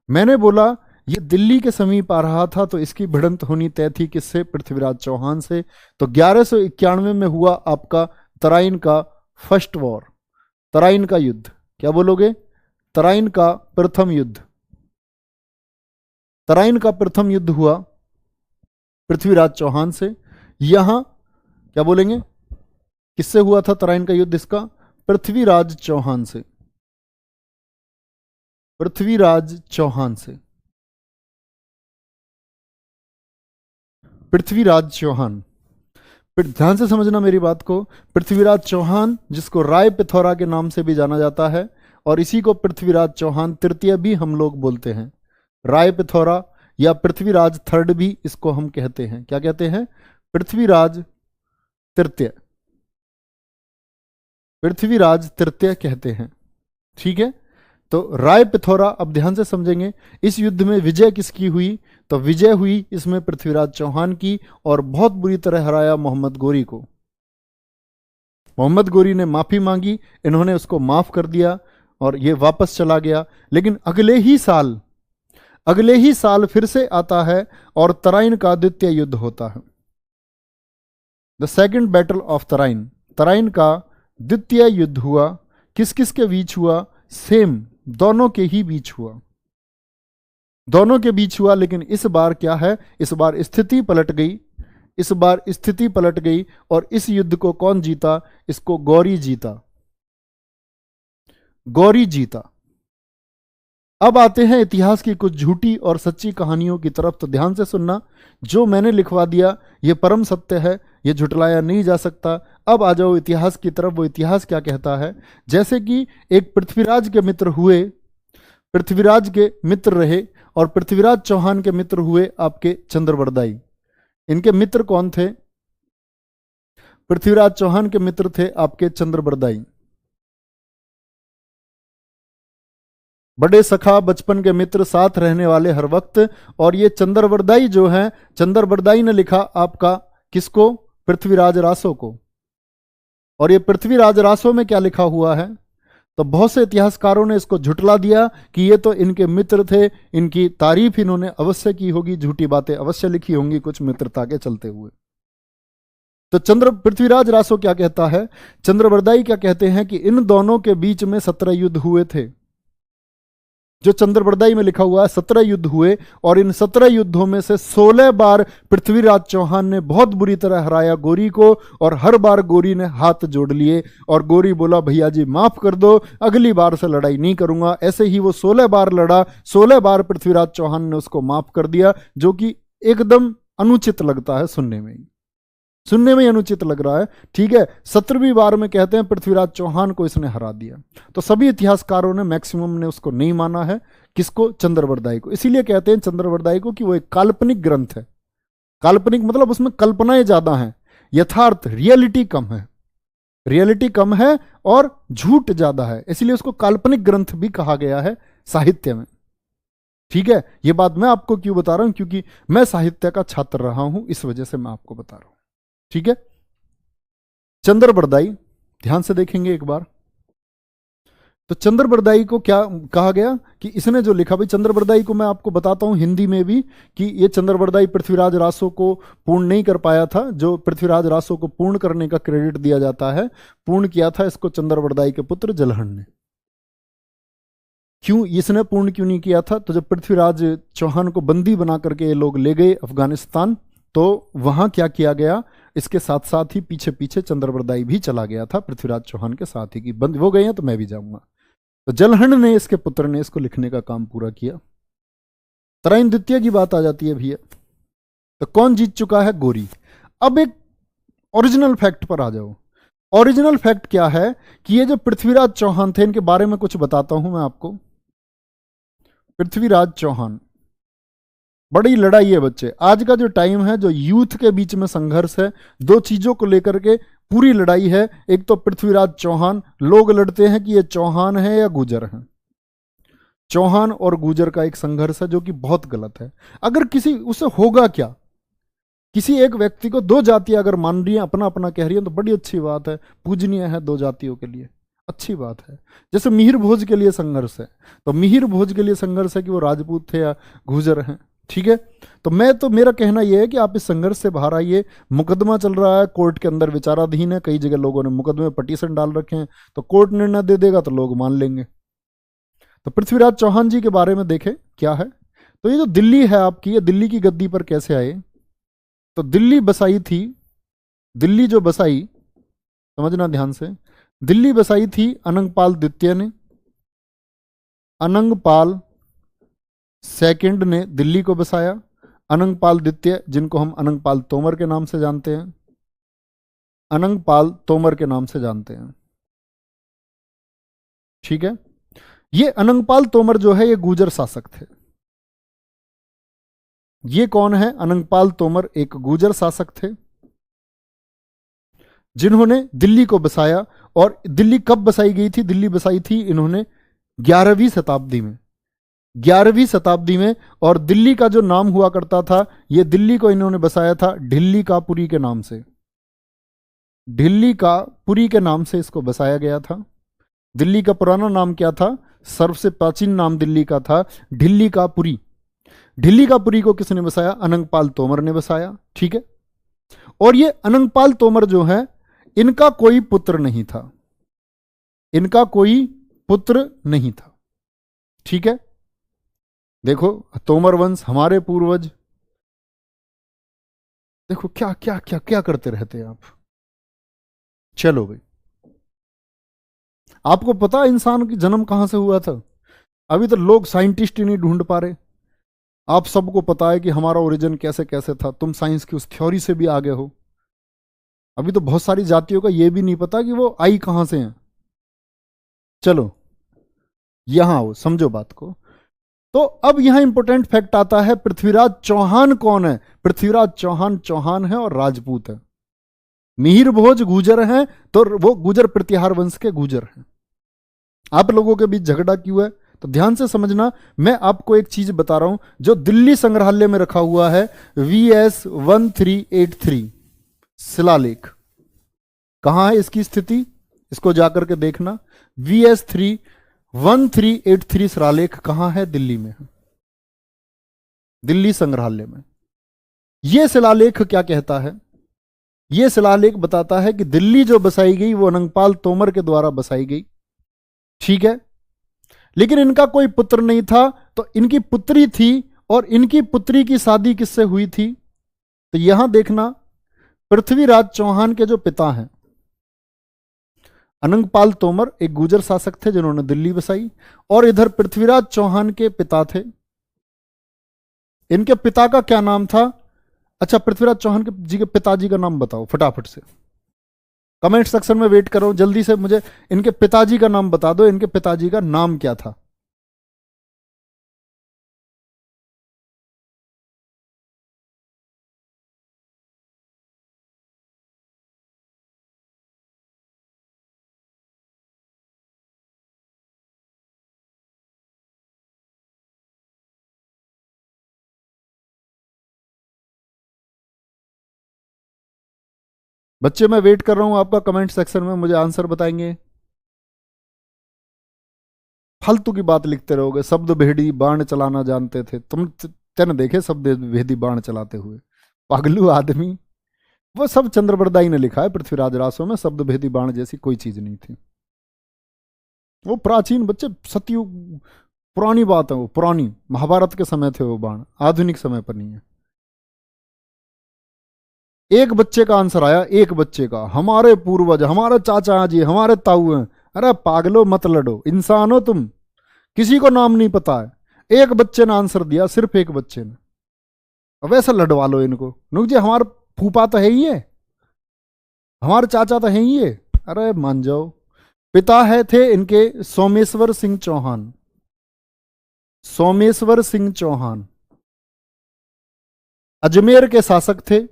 मैंने बोला ये दिल्ली के समीप आ रहा था तो इसकी भिड़ंत होनी तय थी किससे? पृथ्वीराज चौहान से। तो 1191 में हुआ आपका तराइन का फर्स्ट वॉर, तराइन का युद्ध। क्या बोलोगे? तराइन का प्रथम युद्ध। तराइन का प्रथम युद्ध हुआ पृथ्वीराज चौहान से। यहां क्या बोलेंगे, किससे हुआ था तराइन का युद्ध इसका? पृथ्वीराज चौहान से, पृथ्वीराज चौहान से, पृथ्वीराज चौहान। ध्यान से समझना मेरी बात को। पृथ्वीराज चौहान, जिसको राय पिथौरा के नाम से भी जाना जाता है, और इसी को पृथ्वीराज चौहान तृतीय भी हम लोग बोलते हैं। राय पिथौरा या पृथ्वीराज थर्ड भी इसको हम कहते हैं। क्या कहते हैं? पृथ्वीराज तृतीय, पृथ्वीराज तृतीय कहते हैं, ठीक है। तो राय पिथौरा, अब ध्यान से समझेंगे, इस युद्ध में विजय किसकी हुई? तो विजय हुई इसमें पृथ्वीराज चौहान की, और बहुत बुरी तरह हराया मोहम्मद गोरी को। मोहम्मद गोरी ने माफी मांगी, इन्होंने उसको माफ कर दिया और ये वापस चला गया। लेकिन अगले ही साल फिर से आता है और तराइन का द्वितीय युद्ध होता है, the second battle of Tarain. Tarain का द्वितीय युद्ध हुआ। किस किस के बीच हुआ? सेम, दोनों के ही बीच हुआ, दोनों के बीच हुआ। लेकिन इस बार क्या है? इस बार स्थिति पलट गई, इस बार स्थिति पलट गई। और इस युद्ध को कौन जीता? इसको गौरी जीता, गौरी जीता। अब आते हैं इतिहास की कुछ झूठी और सच्ची कहानियों की तरफ। तो ध्यान से सुनना, जो मैंने लिखवा दिया ये परम सत्य है, ये झुटलाया नहीं जा सकता। अब आ जाओ इतिहास की तरफ। वो इतिहास क्या कहता है? जैसे कि एक पृथ्वीराज के मित्र हुए, पृथ्वीराज के मित्र रहे, और पृथ्वीराज चौहान के मित्र हुए आपके चंद्रबरदाई। इनके मित्र कौन थे? पृथ्वीराज चौहान के मित्र थे आपके चंद्रबरदाई, बड़े सखा, बचपन के मित्र, साथ रहने वाले हर वक्त। और ये चंद्रबरदाई जो है, चंद्रबरदाई ने लिखा आपका किसको? पृथ्वीराज रासो को। और ये पृथ्वीराज रासो में क्या लिखा हुआ है? तो बहुत से इतिहासकारों ने इसको झुटला दिया कि ये तो इनके मित्र थे, इनकी तारीफ इन्होंने अवश्य की होगी, झूठी बातें अवश्य लिखी होंगी कुछ मित्रता के चलते हुए। तो चंद्र पृथ्वीराज रासो क्या कहता है, चंद्रबरदाई क्या कहते हैं कि इन दोनों के बीच में 17 युद्ध हुए थे। जो चंद्रबरदाई में लिखा हुआ है 17 युद्ध हुए, और इन 17 युद्धों में से 16 बार पृथ्वीराज चौहान ने बहुत बुरी तरह हराया गौरी को, और हर बार गौरी ने हाथ जोड़ लिए और गौरी बोला भैया जी माफ कर दो, अगली बार से लड़ाई नहीं करूंगा। ऐसे ही वो 16 बार लड़ा, 16 बार पृथ्वीराज चौहान ने उसको माफ कर दिया, जो कि एकदम अनुचित लगता है सुनने में ही अनुचित लग रहा है। ठीक है, 17वीं बार में कहते हैं पृथ्वीराज चौहान को इसने हरा दिया। तो सभी इतिहासकारों ने मैक्सिमम ने उसको नहीं माना है, किसको, चंद्रबरदाई को। इसीलिए कहते हैं चंद्रबरदाई को कि वो एक काल्पनिक ग्रंथ है। काल्पनिक मतलब उसमें कल्पनाएं ज्यादा हैं, यथार्थ रियलिटी कम है, रियलिटी कम है और झूठ ज्यादा है, इसलिए उसको काल्पनिक ग्रंथ भी कहा गया है साहित्य में। ठीक है, ये बात मैं आपको क्यों बता रहा हूं, क्योंकि मैं साहित्य का छात्र रहा हूं, इस वजह से मैं आपको बता रहा हूं। ठीक है, चंद्रबरदाई ध्यान से देखेंगे एक बार। तो चंद्रबरदाई को क्या कहा गया कि इसने जो लिखा, भाई चंद्रबरदाई को मैं आपको बताता हूं हिंदी में भी कि ये चंद्रबरदाई पृथ्वीराज रासो को पूर्ण नहीं कर पाया था। जो पृथ्वीराज रासो को पूर्ण करने का क्रेडिट दिया जाता है, पूर्ण किया था इसको चंद्रबरदाई के पुत्र जलहन ने। क्यों इसने पूर्ण क्यों नहीं किया था, तो जब पृथ्वीराज चौहान को बंदी बना करके ये लोग ले गए अफगानिस्तान, तो वहां क्या किया गया, इसके साथ साथ ही पीछे पीछे चंद्रबरदाई भी चला गया था पृथ्वीराज चौहान के साथ ही, कि बंद हो गए हैं तो मैं भी जाऊंगा। तो जलहन ने, इसके पुत्र ने, इसको लिखने का काम पूरा किया। तराइन द्वितीय की बात आ जाती है भैया, तो कौन जीत चुका है, गौरी। अब एक ओरिजिनल फैक्ट पर आ जाओ। ओरिजिनल फैक्ट क्या है कि ये जो पृथ्वीराज चौहान थे, इनके बारे में कुछ बताता हूं मैं आपको। पृथ्वीराज चौहान, बड़ी लड़ाई है बच्चे, आज का जो टाइम है, जो यूथ के बीच में संघर्ष है, दो चीजों को लेकर के पूरी लड़ाई है। एक तो पृथ्वीराज चौहान, लोग लड़ते हैं कि ये चौहान है या गुजर है। चौहान और गुजर का एक संघर्ष है जो कि बहुत गलत है। अगर किसी उससे होगा क्या, किसी एक व्यक्ति को दो जातियां अगर मान रही है, अपना अपना कह रही है, तो बड़ी अच्छी बात है, पूजनीय है दो जातियों के लिए, अच्छी बात है। जैसे मिहिर भोज के लिए संघर्ष है, तो मिहिर भोज के लिए संघर्ष है कि वो राजपूत थे या गुजर हैं। ठीक है, तो मेरा कहना यह है कि आप इस संघर्ष से बाहर आइए। मुकदमा चल रहा है, कोर्ट के अंदर विचाराधीन है, कई जगह लोगों ने मुकदमे पटिशन डाल रखे हैं, तो कोर्ट निर्णय दे देगा तो लोग मान लेंगे। तो पृथ्वीराज चौहान जी के बारे में देखें क्या है। तो ये जो दिल्ली है आपकी, ये दिल्ली की गद्दी पर कैसे आए, तो दिल्ली बसाई थी, दिल्ली जो बसाई, समझना ध्यान से, दिल्ली बसाई थी अनंगपाल द्वितीय ने। अनंगपाल सेकंड ने दिल्ली को बसाया। अनंगपाल द्वितीय, जिनको हम अनंगपाल तोमर के नाम से जानते हैं, अनंगपाल तोमर के नाम से जानते हैं। ठीक है, ये अनंगपाल तोमर जो है ये गुर्जर शासक थे। ये कौन है, अनंगपाल तोमर एक गुर्जर शासक थे जिन्होंने दिल्ली को बसाया। और दिल्ली कब बसाई गई थी, दिल्ली बसाई थी इन्होंने 11वीं शताब्दी में, 11वीं शताब्दी में। और दिल्ली का जो नाम हुआ करता था, ये दिल्ली को इन्होंने बसाया था ढिल्ली का पुरी के नाम से, ढिल्ली का पुरी के नाम से इसको बसाया गया था। दिल्ली का पुराना नाम क्या था, सबसे प्राचीन नाम दिल्ली का था ढिल्ली का पुरी। ढिल्ली का पुरी को किसने बसाया, अनंगपाल तोमर ने बसाया। ठीक है, और ये अनंगपाल तोमर जो है, इनका कोई पुत्र नहीं था, इनका कोई पुत्र नहीं था। ठीक है, देखो तोमर वंश, हमारे पूर्वज, देखो क्या क्या क्या क्या करते रहते हैं आप। चलो भाई, आपको पता इंसान की जन्म कहां से हुआ था, अभी तो लोग साइंटिस्ट ही नहीं ढूंढ पा रहे। आप सबको पता है कि हमारा ओरिजिन कैसे कैसे था, तुम साइंस की उस थ्योरी से भी आगे हो। अभी तो बहुत सारी जातियों का यह भी नहीं पता कि वो आई कहां से हैं। चलो यहां आओ, समझो बात को। तो अब यहां इंपॉर्टेंट फैक्ट आता है, पृथ्वीराज चौहान कौन है। पृथ्वीराज चौहान चौहान है और राजपूत है। मिहिर भोज गुजर हैं, तो वो गुजर प्रतिहार वंश के गुजर हैं। आप लोगों के बीच झगड़ा क्यों है, तो ध्यान से समझना। मैं आपको एक चीज बता रहा हूं जो दिल्ली संग्रहालय में रखा हुआ है, VS 1383 शिलालेख। कहां है इसकी स्थिति, इसको जाकर के देखना। VS 1383 शिलालेख कहां है, दिल्ली में है, दिल्ली संग्रहालय में। यह शिलालेख क्या कहता है, ये शिलालेख बताता है कि दिल्ली जो बसाई गई वो अनंगपाल तोमर के द्वारा बसाई गई। ठीक है, लेकिन इनका कोई पुत्र नहीं था, तो इनकी पुत्री थी, और इनकी पुत्री की शादी किससे हुई थी? तो यहां देखना, पृथ्वीराज चौहान के जो पिता हैं अनंगपाल तोमर एक गुर्जर शासक थे जिन्होंने दिल्ली बसाई, और इधर पृथ्वीराज चौहान के पिता थे। इनके पिता का क्या नाम था? अच्छा, पृथ्वीराज चौहान के जी के पिताजी का नाम बताओ फटाफट से, कमेंट सेक्शन में वेट करो, जल्दी से मुझे इनके पिताजी का नाम बता दो। इनके पिताजी का नाम क्या था? बच्चे मैं वेट कर रहा हूं आपका, कमेंट सेक्शन में मुझे आंसर बताएंगे। फालतू की बात लिखते रहोगे। शब्द भेदी बाण चलाना जानते थे तुम, तेन देखे शब्द भेदी बाण चलाते हुए, पागलू आदमी। वो सब चंद्रबरदाई ने लिखा है पृथ्वीराज रासो में, शब्द भेदी बाण जैसी कोई चीज नहीं थी। वो प्राचीन बच्चे, सतयुग पुरानी बात है, वो पुरानी महाभारत के समय थे वो बाण, आधुनिक समय पर नहीं है। एक बच्चे का आंसर आया, एक बच्चे का, हमारे पूर्वज, हमारे चाचा जी, हमारे ताऊ हैं। अरे पागलो मत लड़ो, इंसान हो तुम, किसी को नाम नहीं पता है। एक बच्चे ने आंसर दिया, सिर्फ एक बच्चे ने। अब वैसे लड़वा लो इनको, नुक जी हमारे फूफा तो है ही है, हमारे चाचा तो है ही है। अरे मान जाओ। पिता है थे इनके सोमेश्वर सिंह चौहान, सोमेश्वर सिंह चौहान अजमेर के शासक थे।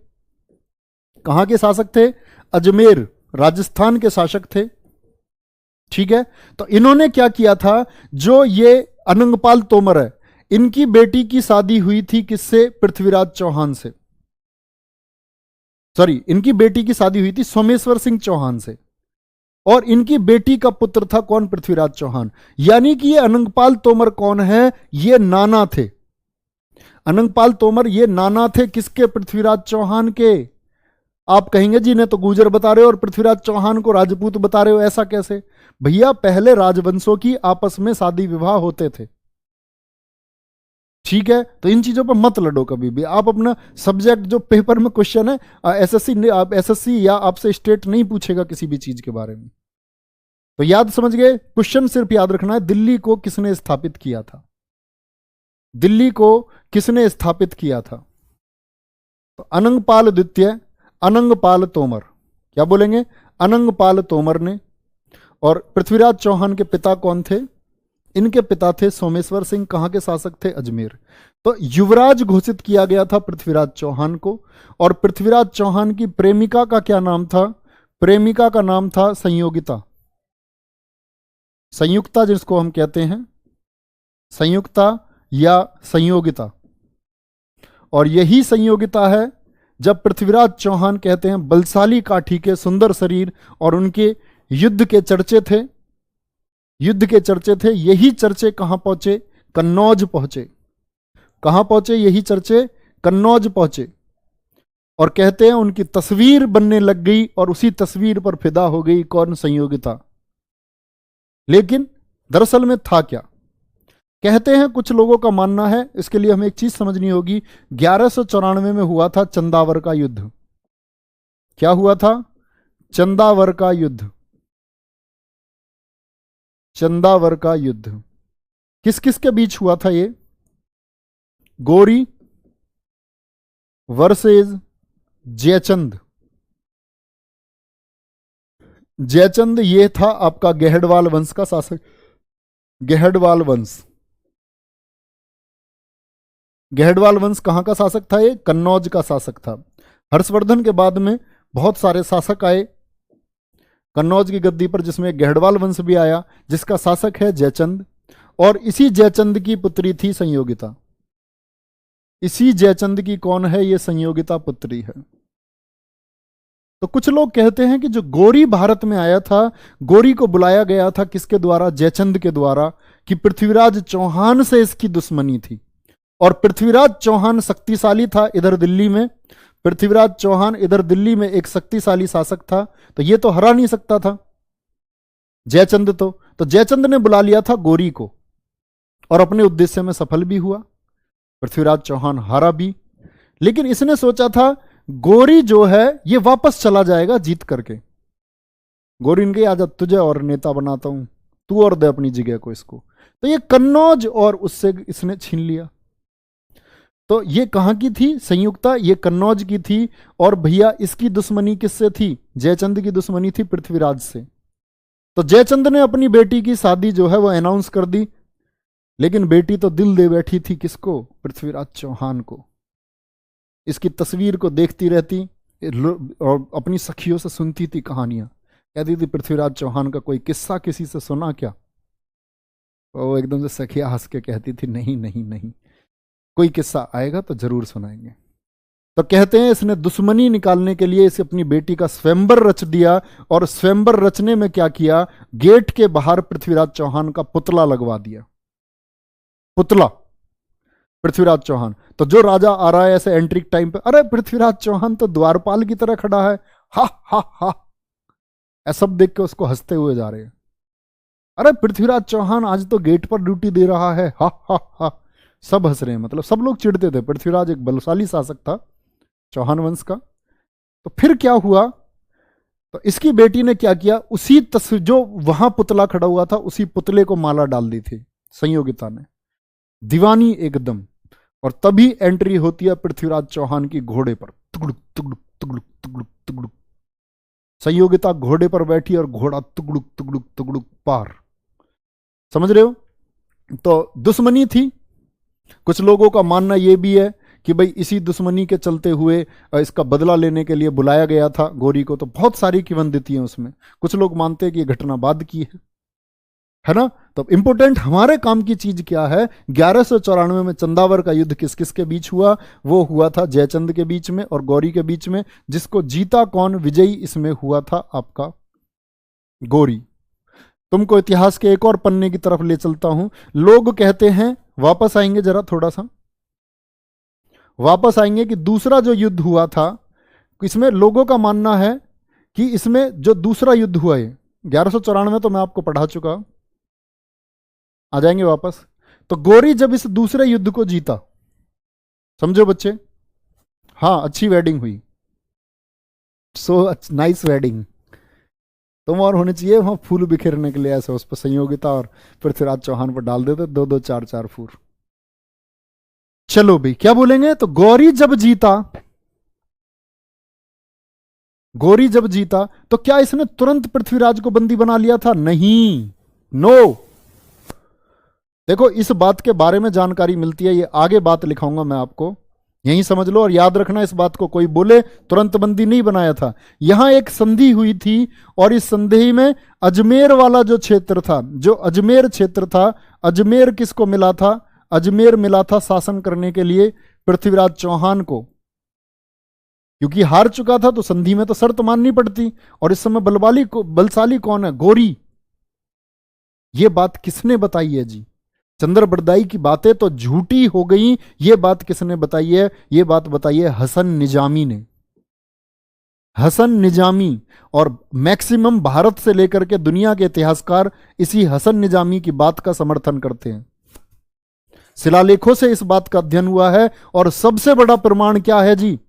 कहां के शासक थे? अजमेर, राजस्थान के शासक थे। ठीक है, तो इन्होंने क्या किया था, जो ये अनंगपाल तोमर है, इनकी बेटी की शादी हुई थी किससे? पृथ्वीराज चौहान से। सॉरी, इनकी बेटी की शादी हुई थी सोमेश्वर सिंह चौहान से, और इनकी बेटी का पुत्र था कौन? पृथ्वीराज चौहान। यानी कि ये अनंगपाल तोमर कौन है? ये नाना थे। अनंगपाल तोमर ये नाना थे किसके? पृथ्वीराज चौहान के। आप कहेंगे जी ने तो गुर्जर बता रहे हो और पृथ्वीराज चौहान को राजपूत बता रहे हो, ऐसा कैसे? भैया पहले राजवंशों की आपस में शादी विवाह होते थे। ठीक है, तो इन चीजों पर मत लड़ो कभी भी। आप अपना सब्जेक्ट जो पेपर में क्वेश्चन है, एसएससी या आपसे स्टेट नहीं पूछेगा किसी भी चीज के बारे में, तो याद समझ गए। क्वेश्चन सिर्फ याद रखना है, दिल्ली को किसने स्थापित किया था? दिल्ली को किसने स्थापित किया था? तो अनंगपाल द्वितीय, अनंगपाल तोमर। क्या बोलेंगे? अनंगपाल तोमर ने। और पृथ्वीराज चौहान के पिता कौन थे? इनके पिता थे सोमेश्वर सिंह। कहां के शासक थे? अजमेर। तो युवराज घोषित किया गया था पृथ्वीराज चौहान को। और पृथ्वीराज चौहान की प्रेमिका का क्या नाम था? प्रेमिका का नाम था संयोगिता, संयुक्ता जिसको हम कहते हैं, संयुक्ता या संयोगिता। और यही संयोगिता है जब पृथ्वीराज चौहान कहते हैं बलशाली काठी के, सुंदर शरीर, और उनके युद्ध के चर्चे थे, युद्ध के चर्चे थे। यही चर्चे कहां पहुंचे? कन्नौज पहुंचे। कहां पहुंचे यही चर्चे? कन्नौज पहुंचे। और कहते हैं उनकी तस्वीर बनने लग गई, और उसी तस्वीर पर फिदा हो गई कौन? संयोगिता। लेकिन दरअसल में था क्या? कहते हैं, कुछ लोगों का मानना है, इसके लिए हमें एक चीज समझनी होगी, 1194 में हुआ था चंदावर का युद्ध। क्या हुआ था? चंदावर का युद्ध। चंदावर का युद्ध किस किस के बीच हुआ था ये? गोरी वर्सेस जयचंद। जयचंद ये था आपका गहडवाल वंश का शासक, गहडवाल वंश। गहडवाल वंश कहां का शासक था? ये कन्नौज का शासक था। हर्षवर्धन के बाद में बहुत सारे शासक आए कन्नौज की गद्दी पर, जिसमें गहडवाल वंश भी आया, जिसका शासक है जयचंद। और इसी जयचंद की पुत्री थी संयोगिता। इसी जयचंद की कौन है? ये संयोगिता पुत्री है। तो कुछ लोग कहते हैं कि जो गोरी भारत में आया था, गोरी को बुलाया गया था किसके द्वारा? जयचंद के द्वारा, कि पृथ्वीराज चौहान से इसकी दुश्मनी थी। और पृथ्वीराज चौहान शक्तिशाली था इधर दिल्ली में, पृथ्वीराज चौहान इधर दिल्ली में एक शक्तिशाली शासक था, तो ये तो हरा नहीं सकता था जयचंद। तो जयचंद ने बुला लिया था गौरी को और अपने उद्देश्य में सफल भी हुआ। पृथ्वीराज चौहान हारा भी, लेकिन इसने सोचा था गौरी जो है ये वापस चला जाएगा जीत करके। गौरी ने कहा आजा तुझे और नेता बनाता हूं, तू और दे अपनी जगह को इसको। तो ये कन्नौज और उससे इसने छीन लिया। तो ये कहां की थी संयुक्ता, ये कन्नौज की थी। और भैया इसकी दुश्मनी किससे थी? जयचंद की दुश्मनी थी पृथ्वीराज से। तो जयचंद ने अपनी बेटी की शादी जो है वो अनाउंस कर दी, लेकिन बेटी तो दिल दे बैठी थी किसको? पृथ्वीराज चौहान को। इसकी तस्वीर को देखती रहती और अपनी सखियों से सुनती थी कहानियां। कहती थी पृथ्वीराज चौहान का कोई किस्सा किसी से सुना क्या? वो एकदम से सखिया हंस के कहती थी नहीं नहीं नहीं, कोई किस्सा आएगा तो जरूर सुनाएंगे। तो कहते हैं इसने दुश्मनी निकालने के लिए इसे अपनी बेटी का स्वयंवर रच दिया। और स्वयंवर रचने में क्या किया? गेट के बाहर पृथ्वीराज चौहान का पुतला लगवा दिया। पुतला पृथ्वीराज चौहान। तो जो राजा आ रहा है ऐसे एंट्री टाइम पे, अरे पृथ्वीराज चौहान तो द्वारपाल की तरह खड़ा है, हा हा हा, ऐसा सब देख के उसको हंसते हुए जा रहे हैं। अरे पृथ्वीराज चौहान आज तो गेट पर ड्यूटी दे रहा है, हा हा हा। सब हंस रहे हैं, मतलब सब लोग चिढ़ते थे। पृथ्वीराज एक बलशाली शासक था चौहान वंश का। तो फिर क्या हुआ? तो इसकी बेटी ने क्या किया? उसी तस्वीर जो वहां पुतला खड़ा हुआ था उसी पुतले को माला डाल दी थी संयोगिता ने, दीवानी एकदम। और तभी एंट्री होती है पृथ्वीराज चौहान की घोड़े पर, तुगड़ुक तुगड़ुक तुगड़ुक तुगड़ुक तुगड़ुक। संयोगिता घोड़े पर बैठी और घोड़ा तुगड़ुक तुगड़ुक तुगड़ुक पार। समझ रहे हो? तो दुश्मनी थी। कुछ लोगों का मानना यह भी है कि भाई इसी दुश्मनी के चलते हुए इसका बदला लेने के लिए बुलाया गया था गौरी को। तो बहुत सारी किंवदंती हैं उसमें। कुछ लोग मानते हैं कि यह घटना बाद की है ना। तो इंपोर्टेंट हमारे काम की चीज क्या है? 1194 में चंदावर का युद्ध किस किस के बीच हुआ? वो हुआ था जयचंद के बीच में और गौरी के बीच में। जिसको जीता कौन? विजयी इसमें हुआ था आपका गौरी। तुमको इतिहास के एक और पन्ने की तरफ ले चलता हूं। लोग कहते हैं, वापस आएंगे जरा थोड़ा सा, वापस आएंगे कि दूसरा जो युद्ध हुआ था, इसमें लोगों का मानना है कि इसमें जो दूसरा युद्ध हुआ है 1194 तो मैं आपको पढ़ा चुका। आ जाएंगे वापस। तो गौरी जब इस दूसरे युद्ध को जीता, समझो बच्चे, हाँ अच्छी वेडिंग हुई, सो नाइस वेडिंग। तुम और होने चाहिए वहां फूल बिखेरने के लिए, ऐसे उस पर संयोगिता और पृथ्वीराज चौहान पर डाल देते, दो दो चार चार फूल। चलो भाई क्या बोलेंगे? तो गौरी जब जीता, गौरी जब जीता तो क्या इसने तुरंत पृथ्वीराज को बंदी बना लिया था? नहीं, नो। देखो इस बात के बारे में जानकारी मिलती है, ये आगे बात लिखाऊंगा मैं आपको, यही समझ लो और याद रखना इस बात को। कोई बोले तुरंत बंदी नहीं बनाया था, यहां एक संधि हुई थी और इस संधि में अजमेर वाला जो क्षेत्र था, जो अजमेर क्षेत्र था, अजमेर किसको मिला था? अजमेर मिला था शासन करने के लिए पृथ्वीराज चौहान को। क्योंकि हार चुका था तो संधि में तो शर्त माननी पड़ती। और इस समय बलशाली कौन है? गौरी। ये बात किसने बताई है जी? चंद्र बरदाई की बातें तो झूठी हो गई। ये बात किसने बताई है? ये बात बताई है हसन निजामी ने। हसन निजामी, और मैक्सिमम भारत से लेकर के दुनिया के इतिहासकार इसी हसन निजामी की बात का समर्थन करते हैं। शिलालेखों से इस बात का अध्ययन हुआ है। और सबसे बड़ा प्रमाण क्या है जी?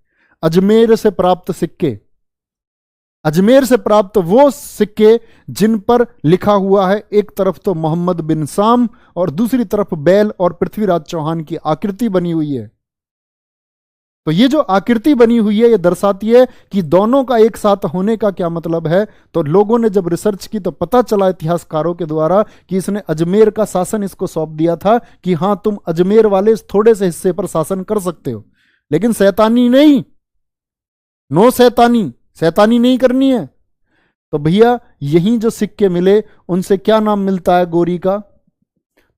अजमेर से प्राप्त सिक्के। अजमेर से प्राप्त वो सिक्के जिन पर लिखा हुआ है, एक तरफ तो मोहम्मद बिन साम और दूसरी तरफ बैल और पृथ्वीराज चौहान की आकृति बनी हुई है। तो ये जो आकृति बनी हुई है ये दर्शाती है कि दोनों का एक साथ होने का क्या मतलब है। तो लोगों ने जब रिसर्च की तो पता चला इतिहासकारों के द्वारा कि इसने अजमेर का शासन इसको सौंप दिया था कि हां तुम अजमेर वाले थोड़े से हिस्से पर शासन कर सकते हो, लेकिन शैतानी नहीं, नो शैतानी, शैतानी नहीं करनी है। तो भैया यही जो सिक्के मिले उनसे क्या नाम मिलता है गौरी का?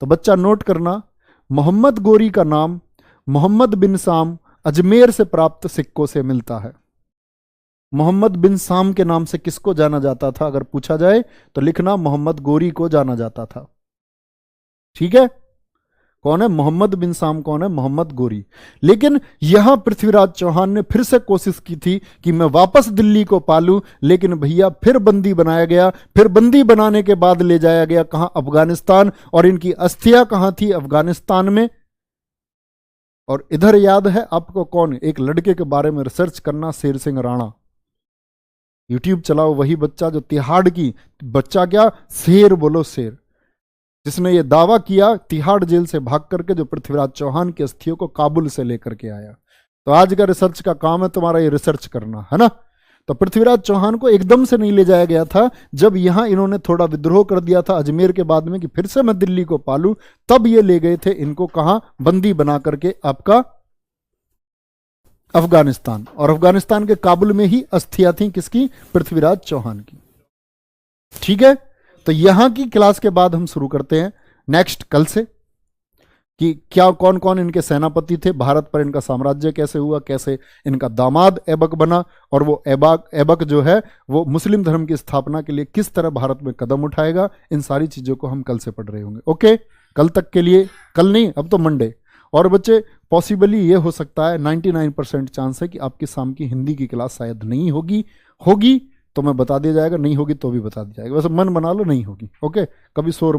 तो बच्चा नोट करना, मोहम्मद गौरी का नाम मोहम्मद बिन साम अजमेर से प्राप्त सिक्कों से मिलता है। मोहम्मद बिन साम के नाम से किसको जाना जाता था? अगर पूछा जाए तो लिखना मोहम्मद गौरी को जाना जाता था। ठीक है, कौन है? मोहम्मद बिन साम कौन है? मोहम्मद गोरी। लेकिन यहां पृथ्वीराज चौहान ने फिर से कोशिश की थी कि मैं वापस दिल्ली को पालूं, लेकिन भैया फिर बंदी बनाया गया। फिर बंदी बनाने के बाद ले जाया गया कहां? अफगानिस्तान। और इनकी अस्थियां कहां थी? अफगानिस्तान में। और इधर याद है आपको कौन? एक लड़के के बारे में रिसर्च करना, शेर सिंह राणा। यूट्यूब चलाओ, वही बच्चा जो तिहाड़ की, बच्चा क्या, शेर बोलो शेर, जिसने ये दावा किया तिहाड़ जेल से भाग करके, जो पृथ्वीराज चौहान की अस्थियों को काबुल से लेकर के आया। तो आज का रिसर्च का काम है तुम्हारा ये रिसर्च करना, है ना। तो पृथ्वीराज चौहान को एकदम से नहीं ले जाया गया था। जब यहां इन्होंने थोड़ा विद्रोह कर दिया था अजमेर के बाद में कि फिर से मैं दिल्ली को पालूं, तब ये ले गए थे इनको कहां? बंदी बना करके आपका अफगानिस्तान। और अफगानिस्तान के काबुल में ही अस्थियां थी किसकी? पृथ्वीराज चौहान की। ठीक है, तो यहां की क्लास के बाद हम शुरू करते हैं नेक्स्ट कल से कि क्या कौन कौन इनके सेनापति थे, भारत पर इनका साम्राज्य कैसे हुआ, कैसे इनका दामाद ऐबक बना, और वो ऐबक जो है वो मुस्लिम धर्म की स्थापना के लिए किस तरह भारत में कदम उठाएगा। इन सारी चीजों को हम कल से पढ़ रहे होंगे। ओके, कल तक के लिए, कल नहीं अब तो मंडे। और बच्चे पॉसिबली ये हो सकता है 99% चांस है कि आपकी शाम की हिंदी की क्लास शायद नहीं होगी। होगी तो मैं बता दिया जाएगा, नहीं होगी तो भी बता दिया जाएगा। वैसे मन बना लो नहीं होगी। ओके, कभी शोर